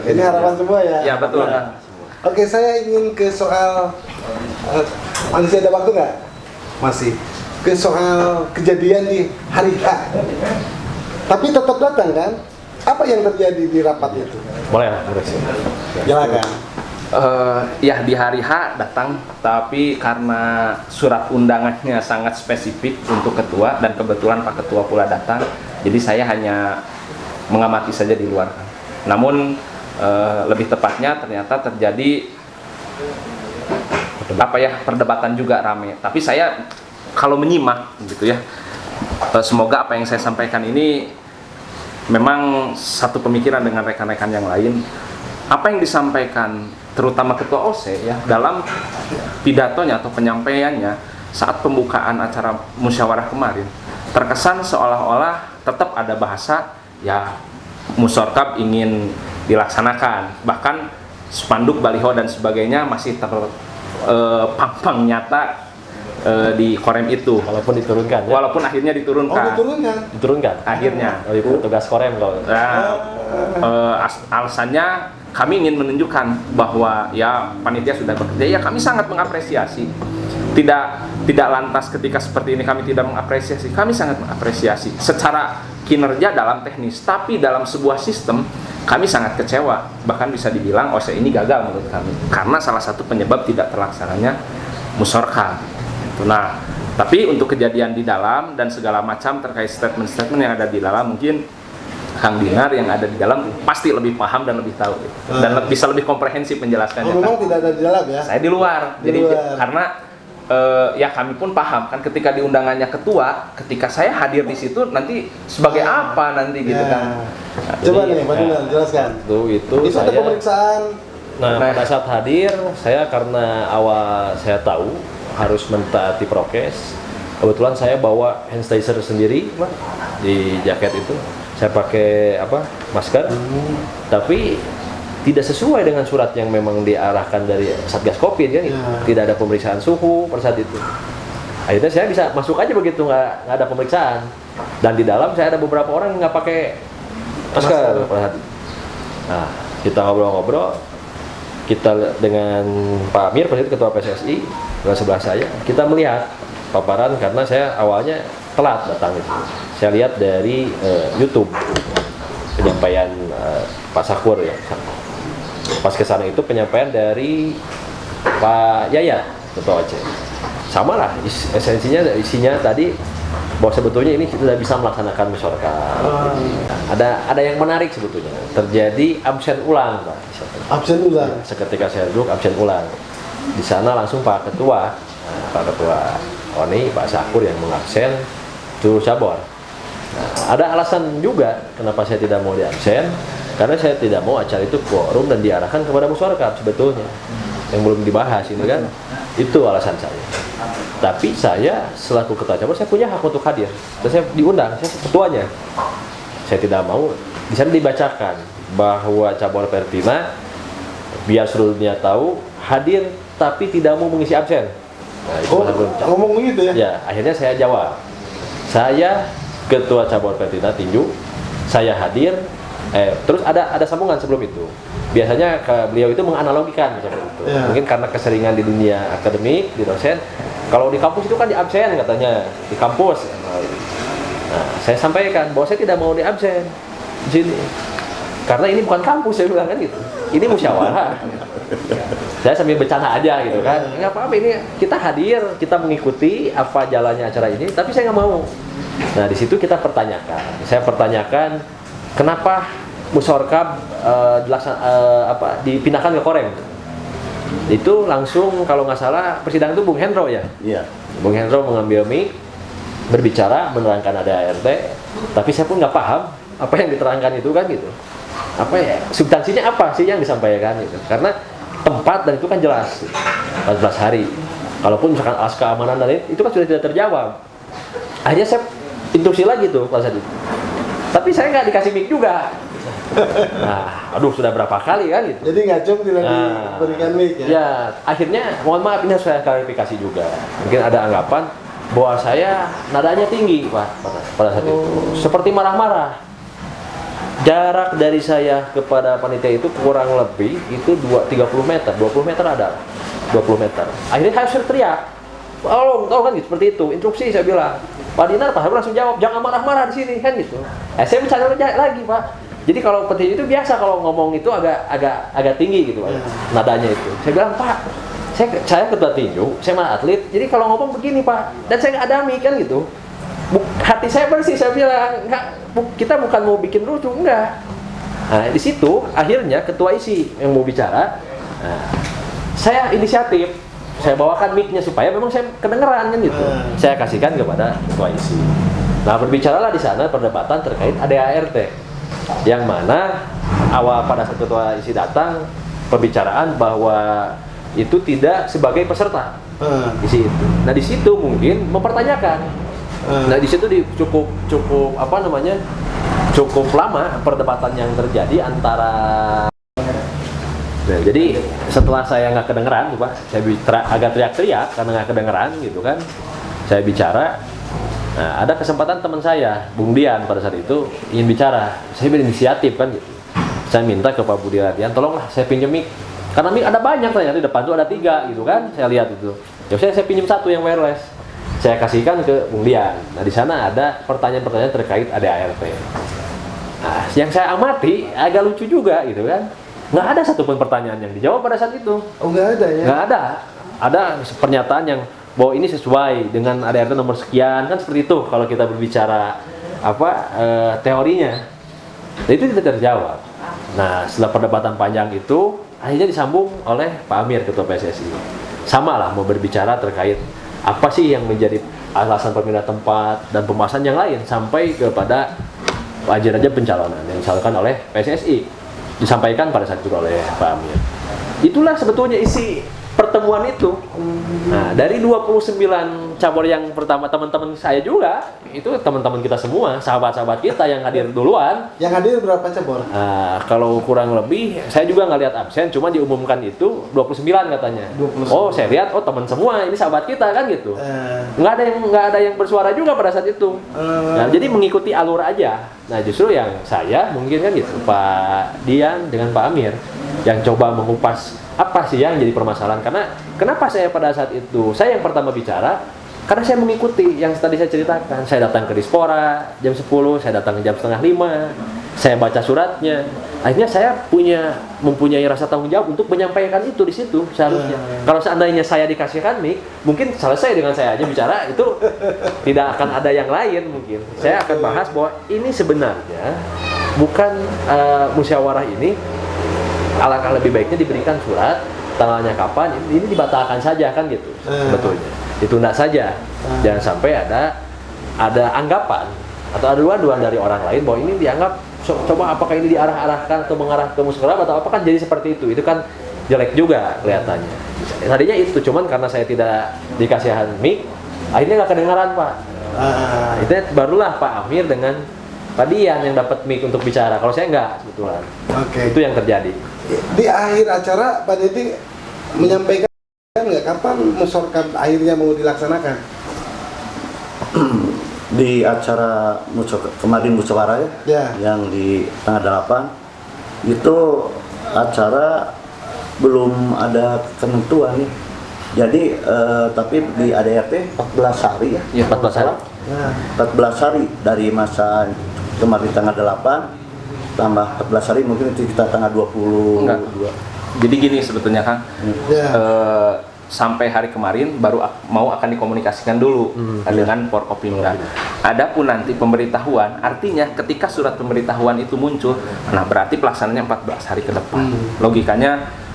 Ini harapan semua ya. Ya betul. Oke, saya ingin ke soal masih ada waktu nggak? Masih. Ke soal kejadian di hari H. Tapi tetap datang kan? Apa yang terjadi di rapat itu? Boleh lah, Silakan. Ya di hari H datang, tapi karena surat undangannya sangat spesifik untuk ketua dan kebetulan Pak Ketua pula datang, jadi saya hanya mengamati saja di luar. Namun lebih tepatnya ternyata terjadi perdebatan juga rame. Tapi saya kalau menyimak gitu ya, semoga apa yang saya sampaikan ini memang satu pemikiran dengan rekan-rekan yang lain. Apa yang disampaikan terutama Ketua OC ya dalam pidatonya atau penyampaiannya saat pembukaan acara musyawarah kemarin terkesan seolah-olah tetap ada bahasa ya Musorkap ingin dilaksanakan, bahkan spanduk, baliho dan sebagainya masih terpampang nyata di Korem itu, walaupun diturunkan ya? Walaupun akhirnya diturunkan. Diturunkan Akhirnya oleh petugas Korem kalau alasannya kami ingin menunjukkan bahwa ya panitia sudah bekerja, ya kami sangat mengapresiasi. Tidak lantas ketika seperti ini kami tidak mengapresiasi, kami sangat mengapresiasi secara kinerja dalam teknis, tapi dalam sebuah sistem kami sangat kecewa, bahkan bisa dibilang OC ini gagal menurut kami karena salah satu penyebab tidak terlaksananya Musorkap. Nah, tapi untuk kejadian di dalam dan segala macam terkait statement-statement yang ada di dalam, mungkin Kang Dinar yang ada di dalam pasti lebih paham dan lebih tahu dan bisa lebih komprehensif menjelaskannya. Memang tidak ada di dalam ya? Saya di luar. Jadi karena ya kami pun paham kan ketika di undangannya ketua, ketika saya hadir di situ nanti sebagai apa nanti gitu kan. Nah, coba nih Pak Dinar jelaskan. Itu ada pemeriksaan. Nah, pada saat hadir saya karena awal saya tahu harus mentaati prokes. Kebetulan saya bawa hand sanitizer sendiri di jaket itu. Saya pakai masker. Tapi tidak sesuai dengan surat yang memang diarahkan dari Satgas Covid kan gitu. Tidak ada pemeriksaan suhu pada saat itu. Akhirnya saya bisa masuk aja begitu, nggak ada pemeriksaan. Dan di dalam saya ada beberapa orang yang nggak pakai masker pada saat itu. Nah, kita ngobrol-ngobrol, kita dengan Pak Amir, Ketua PSSI, dengan sebelah saya, kita melihat paparan karena saya awalnya telat datang itu. Saya lihat dari YouTube penyampaian Pak Sakur ya. Pas ke sana itu penyampaian dari Pak Yaya, Ketua Aceh. Sama lah esensinya, isinya tadi bahwa sebetulnya ini kita sudah bisa melaksanakan musyawarah. Ada yang menarik sebetulnya. Terjadi absen ulang, Pak. Absen ulang. Seketika saya duduk absen ulang. Di sana langsung Pak Ketua ONI, Pak Sakur yang mengabsen seluruh cabur. Nah, ada alasan juga kenapa saya tidak mau diabsen, karena saya tidak mau acara itu quorum dan diarahkan kepada musyawarah sebetulnya yang belum dibahas ini kan. Itu alasan saya. Tapi saya selaku ketua cabur saya punya hak untuk hadir. Dan saya diundang, saya ketuanya. Saya tidak mau di sana dibacakan bahwa cabur Pertina biar seluruhnya tahu hadir tapi tidak mau mengisi absen. Nah, itu ngomong begitu ya? Ya, akhirnya saya jawab. Saya ketua cabur Pertina Tinju, saya hadir. Terus ada sambungan sebelum itu. Biasanya beliau itu menganalogikan seperti itu. Mungkin karena keseringan di dunia akademik, di dosen. Kalau di kampus itu kan di absen katanya, di kampus. Nah, saya sampaikan bahwa saya tidak mau di absen di sini. Karena ini bukan kampus, saya bilang kan gitu. Ini musyawarah. Saya sambil bercanda aja gitu kan. Nggak apa-apa, ini kita hadir, kita mengikuti apa jalannya acara ini, tapi saya nggak mau. Nah, di situ kita pertanyakan. Saya pertanyakan kenapa musyawarah dipindahkan ke Koreng. Itu langsung kalau nggak salah persidangan itu Bung Hendro ya. Iya. Bung Hendro mengambil mic, berbicara, menerangkan ada ART, tapi saya pun nggak paham apa yang diterangkan itu kan gitu. Apa ya, substansinya apa sih yang disampaikan gitu. Karena tempat dan itu kan jelas, 14 hari. Kalaupun misalkan alas keamanan dan itu kan sudah tidak terjawab. Akhirnya saya instruksi lagi tuh pada saat itu. Tapi saya nggak dikasih mic juga. Nah, aduh sudah berapa kali kan gitu. Jadi ngacung tidak diberikan mic ya? Ya, akhirnya mohon maaf ini harus saya klarifikasi juga. Mungkin ada anggapan bahwa saya nadanya tinggi Pak pada saat itu. Seperti marah-marah. Jarak dari saya kepada panitia itu kurang lebih itu 30 meter, 20 meter ada. 20 meter. Akhirnya saya teriak. Tahu kan gitu, seperti itu. Instruksi saya bilang. Pak Dinar, Pak Habib langsung jawab, jangan marah-marah di sini kan gitu. Saya bicara lagi Pak. Jadi kalau petinju itu biasa kalau ngomong itu agak tinggi gitu Pak, nadanya itu. Saya bilang Pak, saya ketua tinju, saya mah atlet. Jadi kalau ngomong begini Pak, dan saya nggak adami kan gitu. Hati saya bersih, saya bilang kita bukan mau bikin lucu, enggak. Nah di situ akhirnya ketua isi yang mau bicara, saya inisiatif. Saya bawakan mic-nya supaya memang saya kedengeran kan gitu. Saya kasihkan kepada ketua isi. Nah, berbicaralah di sana perdebatan terkait ADART. Yang mana awal pada saat ketua isi datang pembicaraan bahwa itu tidak sebagai peserta. Isi itu. Nah, di situ mungkin mempertanyakan. Nah, di situ cukup cukup lama perdebatan yang terjadi antara. Nah, jadi setelah saya nggak kedengeran, Pak, saya agak teriak-teriak karena nggak kedengeran gitu kan. Saya bicara, nah, ada kesempatan teman saya, Bung Dian pada saat itu ingin bicara. Saya berinisiatif kan gitu. Saya minta ke Pak Budi Radian, tolonglah saya pinjam mic. Karena mic ada banyak ternyata di depan tuh ada 3 gitu kan. Saya lihat itu. Ya saya pinjam 1 yang wireless. Saya kasihkan ke Bung Dian. Nah di sana ada pertanyaan-pertanyaan terkait ADART. Nah, yang saya amati agak lucu juga gitu kan. Nggak ada satupun pertanyaan yang dijawab pada saat itu. Oh nggak ada ya? Nggak ada. Ada pernyataan yang bahwa ini sesuai dengan ADART nomor sekian kan seperti itu kalau kita berbicara teorinya. Nah, itu tidak terjawab. Nah setelah perdebatan panjang itu akhirnya disambung oleh Pak Amir Ketua PSSI. Sama lah mau berbicara terkait apa sih yang menjadi alasan pemindahan tempat dan pembahasan yang lain sampai kepada aja pencalonan yang disalurkan oleh PSSI. Disampaikan pada saat itu oleh Pak Amir. Itulah sebetulnya isi pertemuan itu. Nah, dari 29 cabur yang pertama, teman-teman saya juga, itu teman-teman kita semua, sahabat-sahabat kita yang hadir duluan. Yang hadir berapa cabur? Nah, kalau kurang lebih, saya juga nggak lihat absen, cuma diumumkan itu 29 katanya. 29. Oh, saya lihat, oh teman semua, ini sahabat kita kan gitu. Nggak ada yang bersuara juga pada saat itu. Nah, jadi mengikuti alur aja. Nah, justru yang saya mungkin kan gitu, Pak Dian dengan Pak Amir, yang coba mengupas apa sih yang jadi permasalahan. Karena kenapa saya pada saat itu, saya yang pertama bicara, karena saya mengikuti yang tadi saya ceritakan. Saya datang ke Dispora jam 10, saya datang jam setengah 5, saya baca suratnya. Akhirnya saya mempunyai rasa tanggung jawab untuk menyampaikan itu di situ seharusnya. Kalau seandainya saya dikasihkan mic, mungkin selesai dengan saya aja bicara, itu tidak akan ada yang lain mungkin. Saya akan bahas bahwa ini sebenarnya bukan musyawarah ini, alangkah lebih baiknya diberikan surat, tanggalnya kapan, ini dibatalkan saja kan gitu sebetulnya. Ditunda saja. Jangan sampai ada anggapan atau ada aduan dari orang lain bahwa ini dianggap coba apakah ini diarah-arahkan atau mengarah ke musyawarah atau apa, kan jadi seperti itu. Itu kan jelek juga kelihatannya. Tadinya itu, cuman karena saya tidak dikasihan mic, akhirnya nggak kedengaran, Pak. Itu barulah Pak Amir dengan Pak Dian yang dapat mic untuk bicara. Kalau saya nggak sebetulnya. Itu yang terjadi. Di akhir acara Pak Dedi menyampaikan nggak kapan musyawarah akhirnya mau dilaksanakan? Di acara kemarin musyawarah Ya. yang di tanggal 8 itu acara belum ada penentuan nih. Jadi tapi di ADRT 14 hari ya. Iya, 14 hari. 14 hari dari masa kemarin tanggal 8 tambah 14 hari, mungkin itu kita tanggal 22. Enggak. Jadi gini sebetulnya Kang, Ya. sampai hari kemarin baru mau akan dikomunikasikan dulu dengan Forkopimda. Adapun nanti pemberitahuan, artinya ketika surat pemberitahuan itu muncul, nah berarti pelaksananya 14 hari ke depan. Logikanya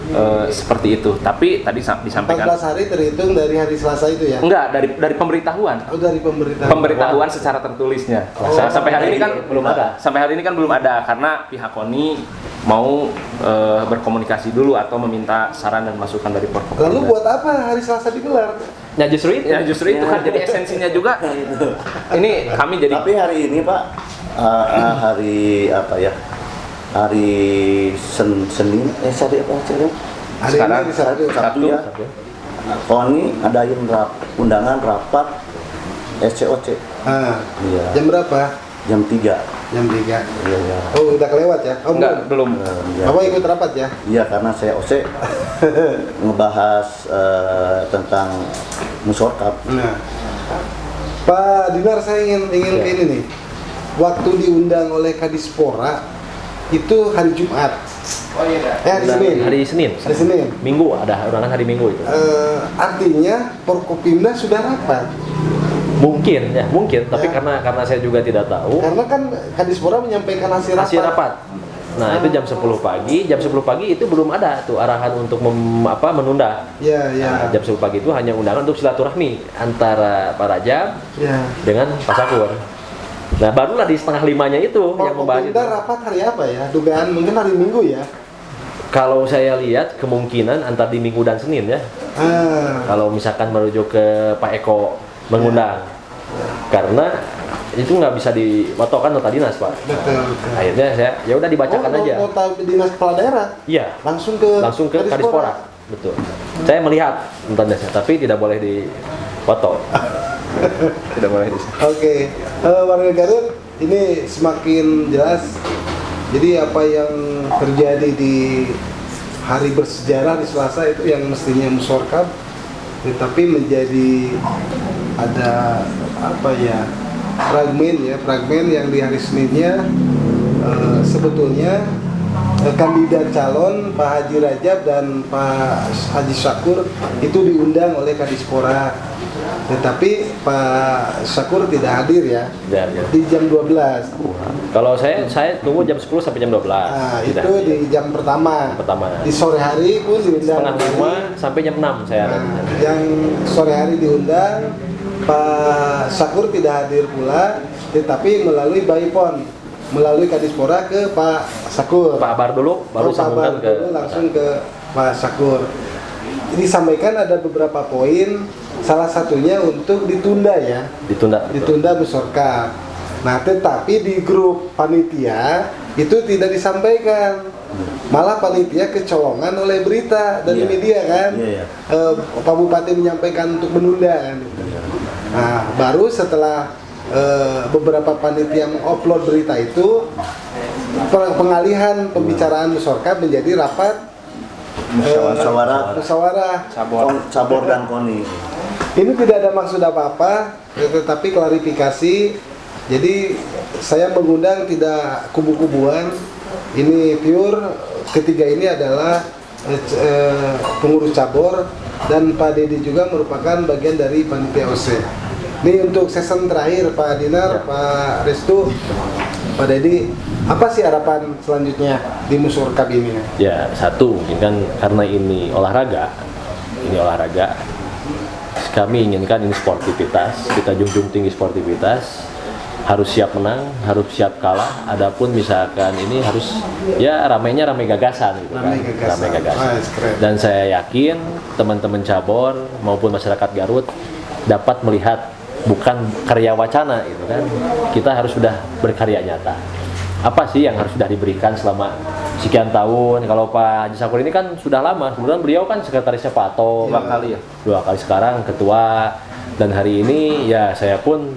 seperti itu. Tapi tadi disampaikan 14 hari terhitung dari hari Selasa itu ya? enggak, dari pemberitahuan. Oh, dari pemberitahuan. Pemberitahuan secara tertulisnya. Sampai hari ini kan belum ada. Sampai hari ini kan belum ada karena pihak KONI mau berkomunikasi dulu atau meminta saran dan masukan dari Forkopimda. Lalu buat apa hari Selasa digelar? Nah, justru itu kan jadi esensinya juga. Ini kami jadi Tapi hari ini Pak, hari apa ya? Hari Senin, hari apa acaranya? Hari Sekarang ini di Sabtu. Sabtu ya. KONI adain undangan rapat SCOC. Iya. Jam berapa? Jam 3. Jam 3. Iya, iya. Oh, udah kelewat ya? Oh, enggak belum. Iya. Bapak ikut rapat ya? Iya, karena saya OC ngebahas tentang musyawarah. Nah, Pak Dinar, saya ingin ke ini nih. Waktu diundang oleh Kadispora itu hari Jumat. Oh iya. Hari Senin. Hari Senin. Hari Senin. Minggu ada undangan hari Minggu itu. Artinya Forkopimda sudah rapat. Mungkin ya, mungkin. Tapi Ya. karena saya juga tidak tahu. Karena kan Kadispora menyampaikan hasil Hasil rapat. rapat. Nah, itu jam 10 pagi. Jam 10 pagi itu belum ada tuh arahan untuk menunda. Ya, Nah, ya. jam 10 pagi itu hanya undangan untuk silaturahmi antara Pak Rajab Ya. dengan Pak Sakur. Nah, barulah di setengah 5-nya itu yang membahas itu. Forkopimda rapat hari apa ya? Dugaan mungkin hari Minggu ya. Kalau saya lihat kemungkinan antar di Minggu dan Senin ya. Kalau misalkan merujuk ke Pak Eko mengundang. Karena itu nggak bisa diwatokan nota dinas, Pak. Betul. Akhirnya saya ya udah dibacakan aja. Nota dinas kepala daerah Iya. langsung ke Kadispora. Betul. Saya melihat nota dinasnya, tapi tidak boleh dipoto. Tidak boleh di. Oke, warga Garut ini semakin jelas. Jadi apa yang terjadi di hari bersejarah di Selasa itu yang mestinya musyawarah, tetapi menjadi ada apa ya, fragmen yang di hari Seninnya sebetulnya kandidat calon Pak Haji Rajab dan Pak Haji Sakur itu diundang oleh Kadispora, tetapi Pak Sakur tidak hadir ya, Ya. di jam 12. Kalau saya tunggu jam 10 sampai jam 12. Nah, Tidak. itu di jam pertama. Pertama. Di sore hari pun diundang. Setengah 5 sampai jam 6 saya ada. Nah, yang sore hari diundang, Pak Sakur tidak hadir pula, tetapi melalui Baipon, melalui Kadispora ke Pak Sakur. Pak Abar dulu, baru Pak sambungkan Abar ke dulu langsung ke Pak Sakur. disampaikan ada beberapa poin, salah satunya untuk ditunda ya, ditunda Musorkab. Nah, tetapi di grup panitia itu tidak disampaikan, malah panitia kecolongan oleh berita dari media kan. Pak Bupati menyampaikan untuk menunda kan. Nah, baru setelah beberapa panitia mengupload berita itu, pengalihan pembicaraan Musorkab menjadi rapat musyawarah cabor dan KONI. Ini tidak ada maksud apa-apa, tetapi klarifikasi. Jadi saya mengundang tidak kubu-kubuan. Ini pure, ketiga ini adalah pengurus cabur, dan Pak Dedi juga merupakan bagian dari panitia OC. Ini untuk season terakhir, Pak Dinar, Pak Restu, Pak Dedi, apa sih harapan selanjutnya di Musorkab ini? Ya, satu mungkin kan karena ini olahraga, kami inginkan ini sportivitas, kita junjung tinggi sportivitas, harus siap menang, harus siap kalah. Adapun misalkan ini harus ya ramai gagasan gitu kan. Ramai gagasan. Dan saya yakin teman-teman cabur maupun masyarakat Garut dapat melihat bukan karya wacana gitu kan. Kita harus sudah berkarya nyata. Apa sih yang harus sudah diberikan selama sekian tahun? Kalau Pak Haji Sakur ini kan sudah lama, kemudian beliau kan sekretarisnya Pak Ato dua kali sekarang ketua, dan hari ini ya saya pun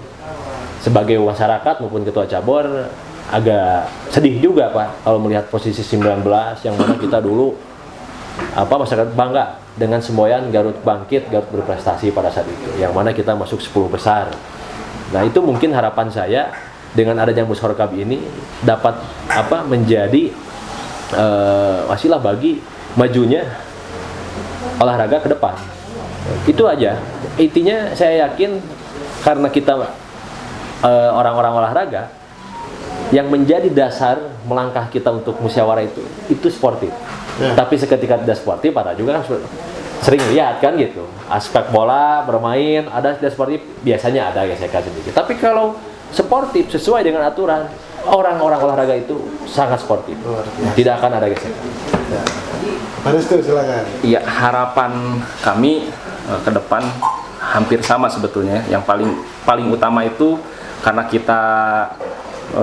sebagai masyarakat maupun ketua cabur agak sedih juga Pak kalau melihat posisi 19 yang mana kita dulu masyarakat bangga dengan semboyan Garut bangkit, Garut berprestasi pada saat itu, yang mana kita masuk 10 besar. Nah, itu mungkin harapan saya dengan adanya Musorkab ini dapat menjadi wasilah bagi majunya olahraga ke depan. Itu aja. Intinya saya yakin karena kita orang-orang olahraga, yang menjadi dasar melangkah kita untuk musyawarah itu sportif. Tapi seketika tidak sportif, ada juga kan sering lihat kan gitu, aspek bola bermain ada tidak sportif, biasanya ada gesekan sedikit. Tapi kalau sportif sesuai dengan aturan, orang-orang olahraga itu sangat sportif, tidak akan ada gesekan. Pak Restu, silakan. Iya, harapan kami ke depan hampir sama sebetulnya. Yang paling utama itu karena kita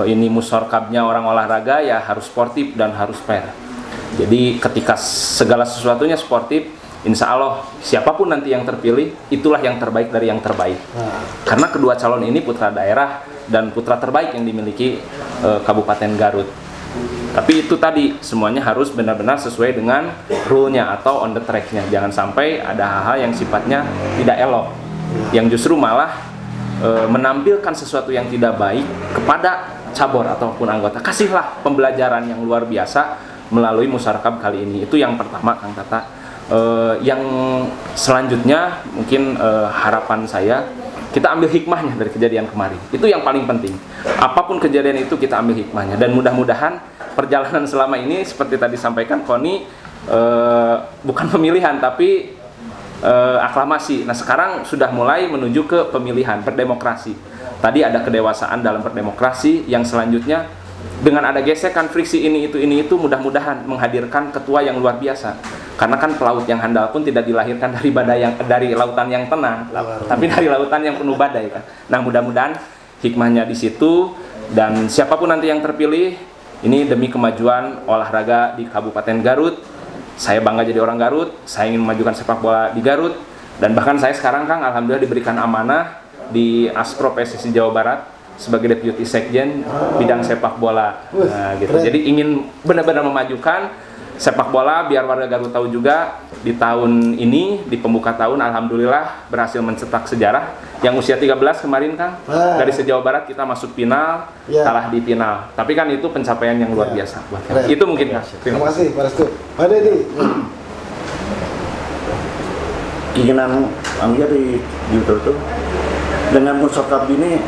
ini Musorkabnya orang olahraga, ya harus sportif dan harus fair. Jadi ketika segala sesuatunya sportif, insya Allah siapapun nanti yang terpilih, itulah yang terbaik dari yang terbaik. Karena kedua calon ini putra daerah dan putra terbaik yang dimiliki Kabupaten Garut. Tapi itu tadi, semuanya harus benar-benar sesuai dengan rule-nya atau on the track-nya. Jangan sampai ada hal-hal yang sifatnya tidak elok, yang justru malah menampilkan sesuatu yang tidak baik kepada cabur ataupun anggota. Kasihlah pembelajaran yang luar biasa melalui Musorkab kali ini. Itu yang pertama, Kang Tata. Yang selanjutnya mungkin harapan saya, kita ambil hikmahnya dari kejadian kemarin. Itu yang paling penting. Apapun kejadian itu kita ambil hikmahnya, dan mudah-mudahan perjalanan selama ini seperti tadi sampaikan KONI, bukan pemilihan tapi aklamasi. Nah, sekarang sudah mulai menuju ke pemilihan, berdemokrasi. Tadi ada kedewasaan dalam berdemokrasi, yang selanjutnya dengan ada gesekan, friksi ini itu mudah-mudahan menghadirkan ketua yang luar biasa. Karena kan pelaut yang handal pun tidak dilahirkan dari lautan yang tenang, tapi dari lautan yang penuh badai kan. Nah, mudah-mudahan hikmahnya di situ, dan siapapun nanti yang terpilih, ini demi kemajuan olahraga di Kabupaten Garut. Saya bangga jadi orang Garut, saya ingin memajukan sepak bola di Garut, dan bahkan saya sekarang, Kang, alhamdulillah diberikan amanah di Aspro PSSI Jawa Barat sebagai Deputi Sekjen bidang sepak bola. Nah, gitu. Jadi ingin benar-benar memajukan sepak bola, biar warga Garut tahu juga di tahun ini, di pembuka tahun, alhamdulillah berhasil mencetak sejarah. Yang usia 13 kemarin, Kang, dari se-Jawa Barat kita masuk final, kalah di final. Tapi kan itu pencapaian yang luar biasa buat kami. Itu mungkin, Kang. Terima kasih, Pak Restu. Pak Dedi. Keinginan Angga di Garut itu dengan Musorkab ini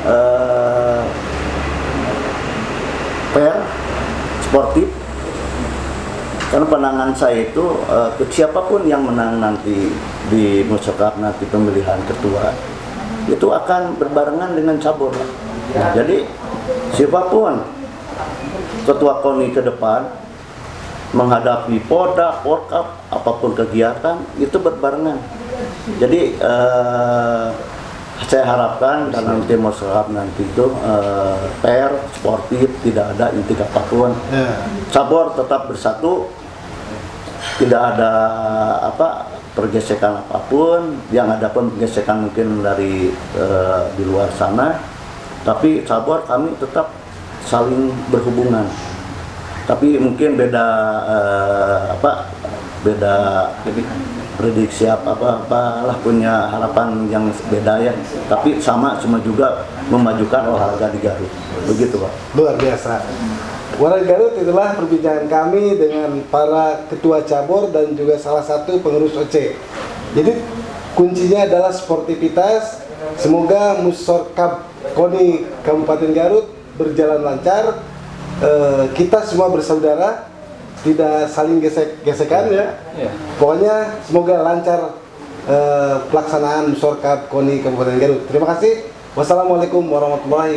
fair, sportif. Karena pandangan saya itu siapapun yang menang nanti di Musorkab, nanti pemilihan ketua, itu akan berbarengan dengan cabur. Jadi siapapun ketua KONI ke depan menghadapi Poda, Porkap, apapun kegiatan itu berbarengan. Jadi saya harapkan dalam tim masyarakat nanti itu fair, sportif, tidak ada intik apapun. Cabur tetap bersatu, tidak ada pergesekan apapun. Yang ada pun pergesekan mungkin dari di luar sana, tapi cabur kami tetap saling berhubungan. Tapi mungkin beda prediksi apalah, punya harapan yang beda ya, tapi sama juga memajukan olahraga di Garut, begitu Pak. Luar biasa. Warga Garut, itulah perbincangan kami dengan para ketua cabur dan juga salah satu pengurus OC. Jadi kuncinya adalah sportivitas. Semoga Musorkab KONI Kabupaten Garut berjalan lancar. Kita semua bersaudara, tidak saling gesek-gesekan ya. Pokoknya semoga lancar pelaksanaan Musorkab KONI Kabupaten Garut. Terima kasih. Wassalamualaikum warahmatullahi wabarakatuh.